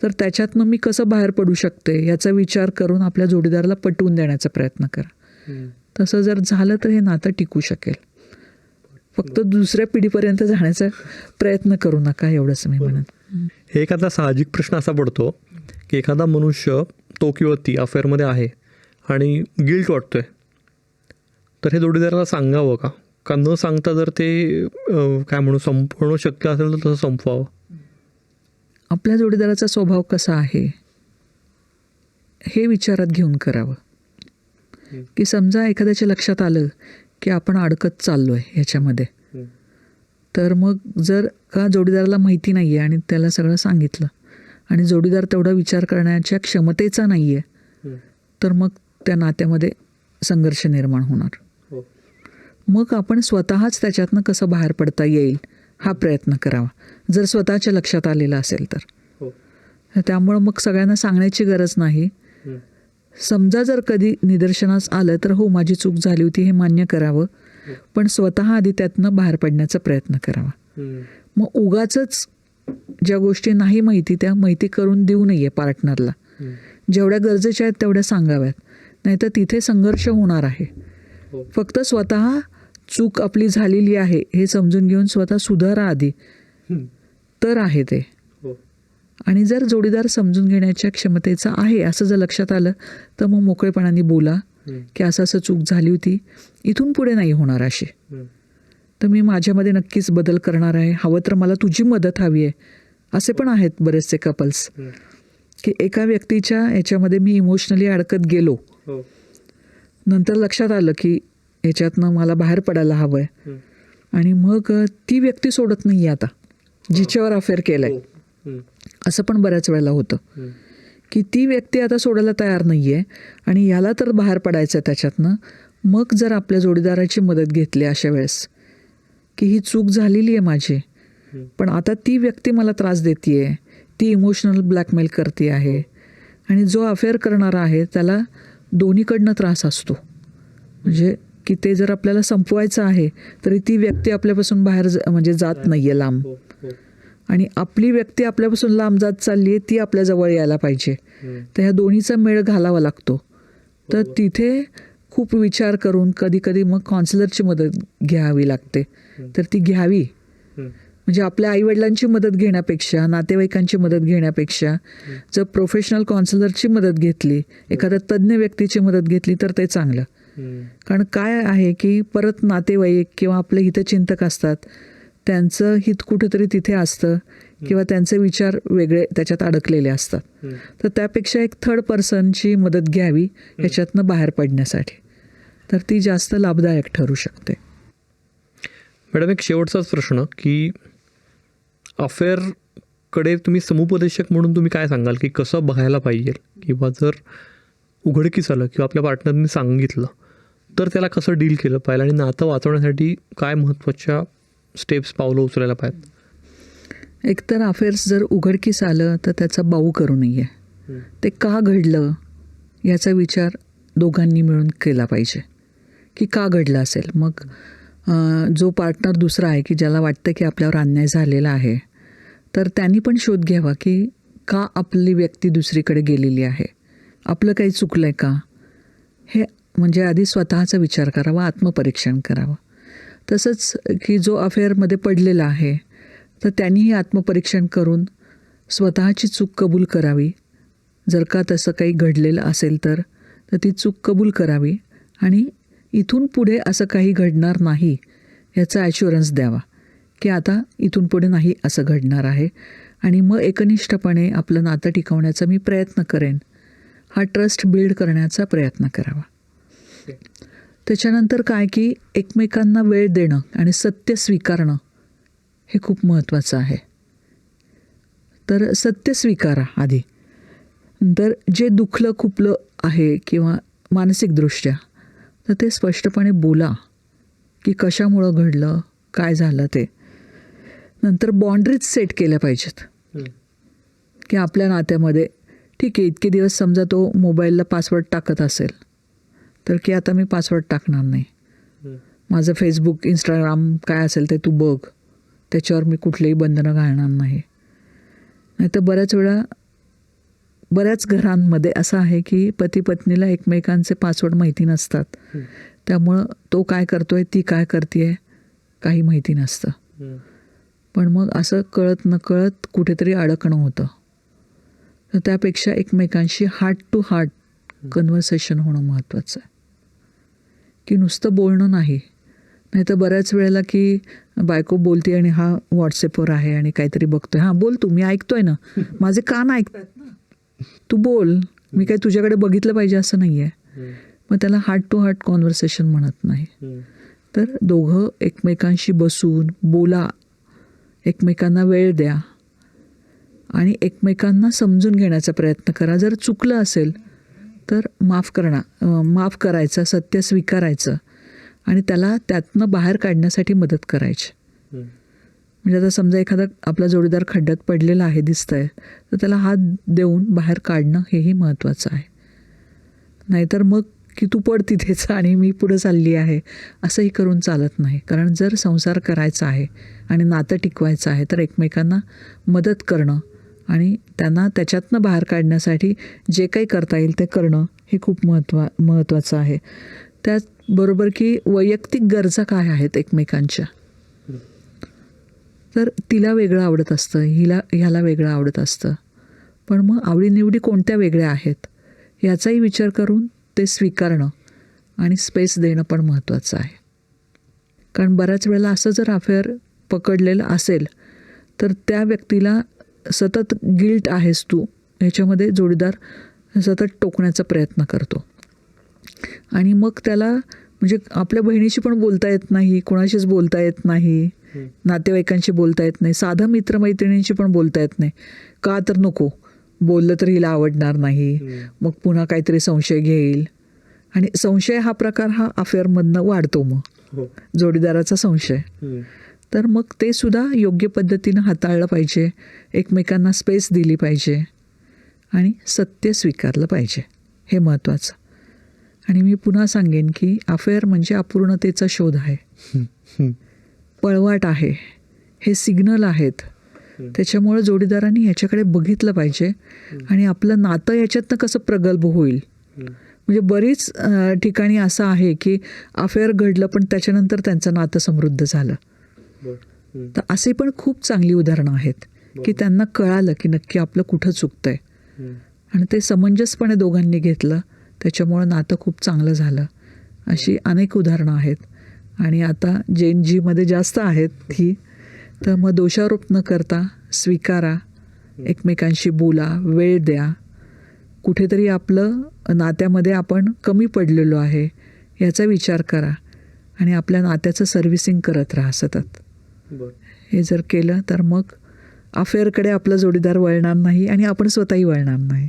तर त्याच्यातनं मी कसं बाहेर पडू शकते याचा विचार करून आपल्या जोडीदाराला पटवून देण्याचा प्रयत्न करा. तसं जर झालं तर हे नातं टिकू शकेल. फक्त दुसऱ्या पिढीपर्यंत जाण्याचा प्रयत्न करू नका, एवढंच मी म्हणेन. हे एखादा साहजिक प्रश्न असा पडतो की एखादा मनुष्य, तो किंवा ती अफेअरमध्ये आहे आणि गिल्ट वाटतोय, तर हे जोडीदाराला सांगावं का न सांगता जर ते काय म्हणू संपवणं शक्य असेल तर तसं संपवावं? आपल्या जोडीदाराचा स्वभाव कसा आहे हे विचारात घेऊन करावं. की समजा एखाद्याच्या लक्षात आलं की आपण अडकत चाललो आहे ह्याच्यामध्ये, तर मग जर का जोडीदाराला माहिती नाही आहे आणि त्याला सगळं सांगितलं आणि जोडीदार तेवढा विचार करण्याच्या क्षमतेचा नाही आहे, तर मग त्या नात्यामध्ये संघर्ष निर्माण होणार. मग आपण स्वतःच त्याच्यातनं कसं बाहेर पडता येईल हा प्रयत्न करावा, जर स्वतःच्या लक्षात आलेलं असेल तर. त्यामुळं मग सगळ्यांना सांगण्याची गरज नाही. समजा जर कधी निदर्शनास आलं तर हो, माझी चूक झाली होती हे मान्य करावं, पण स्वतः आधी त्यातनं बाहेर पडण्याचा प्रयत्न करावा. मग उगाचच ज्या गोष्टी नाही माहिती त्या माहिती करून देऊ नये पार्टनरला. जेवढ्या गरजेच्या आहेत तेवढ्या सांगाव्यात, नाहीतर तिथे संघर्ष होणार आहे. फक्त स्वतः चूक आपली झालेली आहे हे समजून घेऊन स्वतः सुधारा आधी, तर आहे ते. आणि जर जोडीदार समजून घेण्याच्या क्षमतेचा आहे असं जर लक्षात आलं तर मग मोकळेपणाने बोला की असं चूक झाली होती, इथून पुढे नाही होणार अशी, तर मी माझ्यामध्ये नक्कीच बदल करणार आहे, हवं तर मला तुझी मदत हवी आहे. असे पण आहेत बरेचसे कपल्स की एका व्यक्तीच्या याच्यामध्ये मी इमोशनली अडकत गेलो, नंतर लक्षात आलं की याच्यातनं मला बाहेर पडायला हवं आहे, आणि मग ती व्यक्ती सोडत नाही आता जिच्यावर अफेअर केलंय. असं पण बऱ्याच वेळेला होतं की ती व्यक्ती आता सोडायला तयार नाही आहे आणि ह्याला तर बाहेर पडायचं आहे त्याच्यातनं. मग जर आपल्या जोडीदाराची मदत घेतली अशा वेळेस की ही चूक झालेली आहे माझी, पण आता ती व्यक्ती मला त्रास देते आहे, ती इमोशनल ब्लॅकमेल करते आहे, आणि जो अफेअर करणारा आहे त्याला दोन्हीकडनं त्रास असतो. म्हणजे की ते जर आपल्याला संपवायचं आहे तरी ती व्यक्ती आपल्यापासून बाहेर म्हणजे जात नाही आहे लांब, आणि आपली व्यक्ती आपल्यापासून लांब जात चालली आहे ती आपल्या जवळ यायला पाहिजे. तर ह्या दोन्हीचा मेळ घालावा लागतो. तर तिथे खूप विचार करून कधी कधी मग काउन्सिलरची मदत घ्यावी लागते. तर ती घ्यावी, म्हणजे आपल्या आईवडिलांची मदत घेण्यापेक्षा, नातेवाईकांची मदत घेण्यापेक्षा जर प्रोफेशनल काउन्सिलरची मदत घेतली, एखाद्या तज्ज्ञ व्यक्तीची मदत घेतली तर ते चांगलं. कारण काय आहे की परत नातेवाईक किंवा आपले हितचिंतक असतात, त्यांचं हित कुठेतरी तिथे असतं किंवा त्यांचे विचार वेगळे त्याच्यात अडकलेले असतात. तर त्यापेक्षा एक थर्ड पर्सनची मदत घ्यावी याच्यातनं बाहेर पडण्यासाठी, तर ती जास्त लाभदायक ठरू शकते. मॅडम, एक शेवटचाच प्रश्न की अफेअरकडे तुम्ही समुपदेशक म्हणून तुम्ही काय सांगाल की कसं बघायला पाहिजे, किंवा जर उघडकीस आलं किंवा आपल्या पार्टनरने सांगितलं तर त्याला कसं डील केलं पाहिजे, आणि नातं वाचवण्यासाठी काय महत्त्वाच्या स्टेप्स, पावलं उचलायला पाहिजेत? एकतर अफेअर्स जर उघडकीस आलं तर त्याचा बाऊ करू नये. ते का घडलं याचा विचार दोघांनी मिळून केला पाहिजे की का घडलं असेल. मग जो पार्टनर दुसरा आहे की ज्याला वाटतं की आपल्यावर अन्याय झालेला आहे, तर त्यांनी पण शोध घ्यावा की का आपली व्यक्ती दुसरीकडे गेलेली आहे, आपलं काही चुकलं आहे का, हे म्हणजे आधी स्वतःचा विचार करावा, आत्मपरीक्षण करावं. तसंच की जो अफेअरमध्ये पडलेला आहे तर त्यांनीही आत्मपरीक्षण करून स्वतःची चूक कबूल करावी. जर का तसं काही घडलेलं असेल तर ती चूक कबूल करावी आणि इथून पुढे असं काही घडणार नाही याचा ॲश्युरन्स द्यावा की आता इथून पुढे नाही असं घडणार आहे, आणि मग एकनिष्ठपणे आपलं नातं टिकवण्याचा मी प्रयत्न करेन, हा ट्रस्ट बिल्ड करण्याचा प्रयत्न करावा. त्याच्यानंतर काय की एकमेकांना वेळ देणं आणि सत्य स्वीकारणं हे खूप महत्त्वाचं आहे. तर सत्य स्वीकारा आधी. नंतर जे दुखलं खुपलं आहे किंवा मानसिकदृष्ट्या, तर ते स्पष्टपणे बोला की कशामुळं घडलं, काय झालं ते. नंतर बाउंड्रीज सेट केल्या पाहिजेत की आपल्या नात्यामध्ये ठीक आहे, इतके दिवस समजा तो मोबाईलला पासवर्ड टाकत असेल तर की आता मी पासवर्ड टाकणार नाही, माझं फेसबुक, इंस्टाग्राम काय असेल ते तू बघ, त्याच्यावर मी कुठलेही बंधनं घालणार नाही. नाहीतर बऱ्याच घरांमध्ये असं आहे की पती पत्नीला एकमेकांचे पासवर्ड माहिती नसतात, त्यामुळं तो काय करतोय, ती काय करते काही माहिती नसतं. पण मग असं कळत नकळत कुठेतरी अडकणं होतं. तर त्यापेक्षा एकमेकांशी हार्ट टू हार्ट कन्व्हर्सेशन होणं महत्त्वाचं आहे, की नुसतं बोलणं नाही. नाही तर बऱ्याच वेळेला की बायको बोलते आणि हा व्हॉट्सअपवर आहे आणि काहीतरी बघतोय, हां बोल तू, मी ऐकतोय ना, माझे कान ऐकतात ना, तू बोल, मी काही तुझ्याकडे बघितलं पाहिजे असं नाही आहे. मग त्याला हार्ट टू हार्ट कॉन्व्हर्सेशन म्हणत नाही. तर दोघं एकमेकांशी बसून बोला, एकमेकांना वेळ द्या आणि एकमेकांना समजून घेण्याचा प्रयत्न करा. जर चुकलं असेल तर माफ करायचं, सत्य स्वीकारायचं आणि त्याला त्यातनं बाहेर काढण्यासाठी मदत करायची. म्हणजे आता समजा एखादा आपला जोडीदार खड्ड्यात पडलेला आहे दिसतंय, तर त्याला हात देऊन बाहेर काढणं हेही महत्त्वाचं आहे. नाहीतर मग की तू पड तिथेच आणि मी पुढं चालली आहे असंही करून चालत नाही. कारण जर संसार करायचा आहे आणि नातं टिकवायचं आहे तर एकमेकांना मदत करणं आणि त्यांना त्याच्यातनं बाहेर काढण्यासाठी जे काही करता येईल ते करणं हे खूप महत्त्वाचं आहे. त्याचबरोबर की वैयक्तिक गरजा काय आहेत एकमेकांच्या, तर तिला वेगळं आवडत असतं, ह्याला वेगळं आवडत असतं, पण मग आवडीनिवडी कोणत्या वेगळ्या आहेत याचाही विचार करून ते स्वीकारणं आणि स्पेस देणं पण महत्त्वाचं आहे. कारण बऱ्याच वेळेला असं जर अफेअर पकडलेलं असेल तर त्या व्यक्तीला सतत गिल्ट आहेस तू ह्याच्यामध्ये जोडीदार सतत टोकण्याचा प्रयत्न करतो आणि मग त्याला म्हणजे आपल्या बहिणीशी पण बोलता येत नाही, कोणाशीच बोलता येत नाही, नातेवाईकांशी बोलता येत नाही, साधं मित्रमैत्रिणींशी पण बोलता येत नाही. का तर नको, बोललं तर हिला आवडणार नाही, मग पुन्हा काहीतरी संशय घेईल, आणि संशय हा प्रकार हा अफेअरमधनं वाढतो. मग जोडीदाराचा संशय, तर मग ते सुद्धा योग्य पद्धतीनं हाताळलं पाहिजे, एकमेकांना स्पेस दिली पाहिजे आणि सत्य स्वीकारलं पाहिजे, हे महत्त्वाचं. आणि मी पुन्हा सांगेन की अफेअर म्हणजे अपूर्णतेचा शोध आहे, पळवाट आहे, हे सिग्नल आहेत. त्याच्यामुळे जोडीदारांनी ह्याच्याकडे बघितलं पाहिजे आणि आपलं नातं याच्यातनं कसं प्रगल्भ होईल. म्हणजे बरीच ठिकाणी असं आहे की अफेअर घडलं पण त्याच्यानंतर त्यांचं नातं समृद्ध झालं. तर असे पण खूप चांगली उदाहरणं आहेत की त्यांना कळालं की नक्की आपलं कुठं चुकतंय आणि ते समंजसपणे दोघांनी घेतलं, त्याच्यामुळं नातं खूप चांगलं झालं. अशी अनेक उदाहरणं आहेत आणि आता जेन जीमध्ये जास्त आहेत ही. तर मग दोषारोप न करता स्वीकारा, एकमेकांशी बोला, वेळ द्या. कुठेतरी आपलं नात्यामध्ये आपण कमी पडलेलो आहे याचा विचार करा आणि आपल्या नात्याचं सर्व्हिसिंग करत राहा सतत. हे जर केलं तर मग अफेअरकडे आपला जोडीदार वळणार नाही आणि आपण स्वतःही वळणार नाही.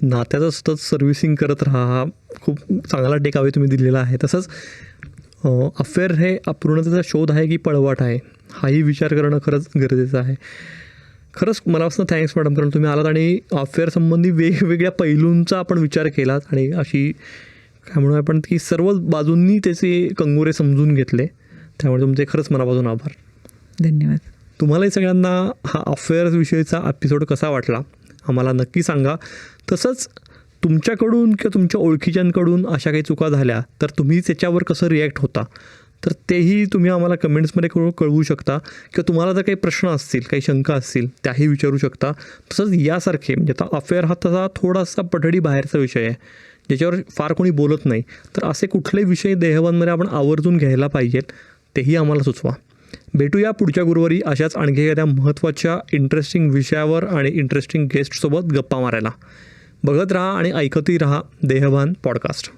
नात्याचं सतत सर्व्हिसिंग करत राहा हा खूप चांगला टेकअवे तुम्ही दिलेला आहे. तसंच अफेअर हे अपूर्णतेचा शोध आहे की पळवाट आहे हाही विचार करणं खरंच गरजेचं आहे. खरंच मनापासून थँक्स मॅडम, कारण तुम्ही आलात आणि अफेअर संबंधी वेगवेगळ्या पैलूंचा आपण विचार केलात आणि अशी काय म्हणू आपण की सर्व बाजूंनी त्याचे कंगोरे समजून घेतले. त्यामुळे तुमचे खरंच मनापासून आभार. धन्यवाद. तुम्हालाही सगळ्यांना हा अफेअर्सविषयीचा एपिसोड कसा वाटला आम्हाला नक्की सांगा. तसंच तुमच्याकडून किंवा तुमच्या ओळखीच्यांकडून अशा काही चुका झाल्या तर तुम्ही त्याच्यावर कसं रिॲक्ट होता तर तेही तुम्ही आम्हाला कमेंट्समध्ये कळवू शकता. किंवा तुम्हाला जर काही प्रश्न असतील, काही शंका असतील त्याही विचारू शकता. तसंच यासारखे म्हणजे आता अफेअर हा तसा थोडासा पठडी बाहेरचा विषय आहे ज्याच्यावर फार कोणी बोलत नाही, तर असे कुठले विषय देहवांमध्ये आपण आवर्जून घ्यायला पाहिजेत तेही आम्हाला सुचवा. भेटूया पुढच्या गुरुवारी अशाच आणखी एखाद्या महत्त्वाच्या इंटरेस्टिंग विषयावर आणि इंटरेस्टिंग गेस्टसोबत गप्पा मारायला. बघत राहा आणि ऐकतही राहा देहभान पॉडकास्ट.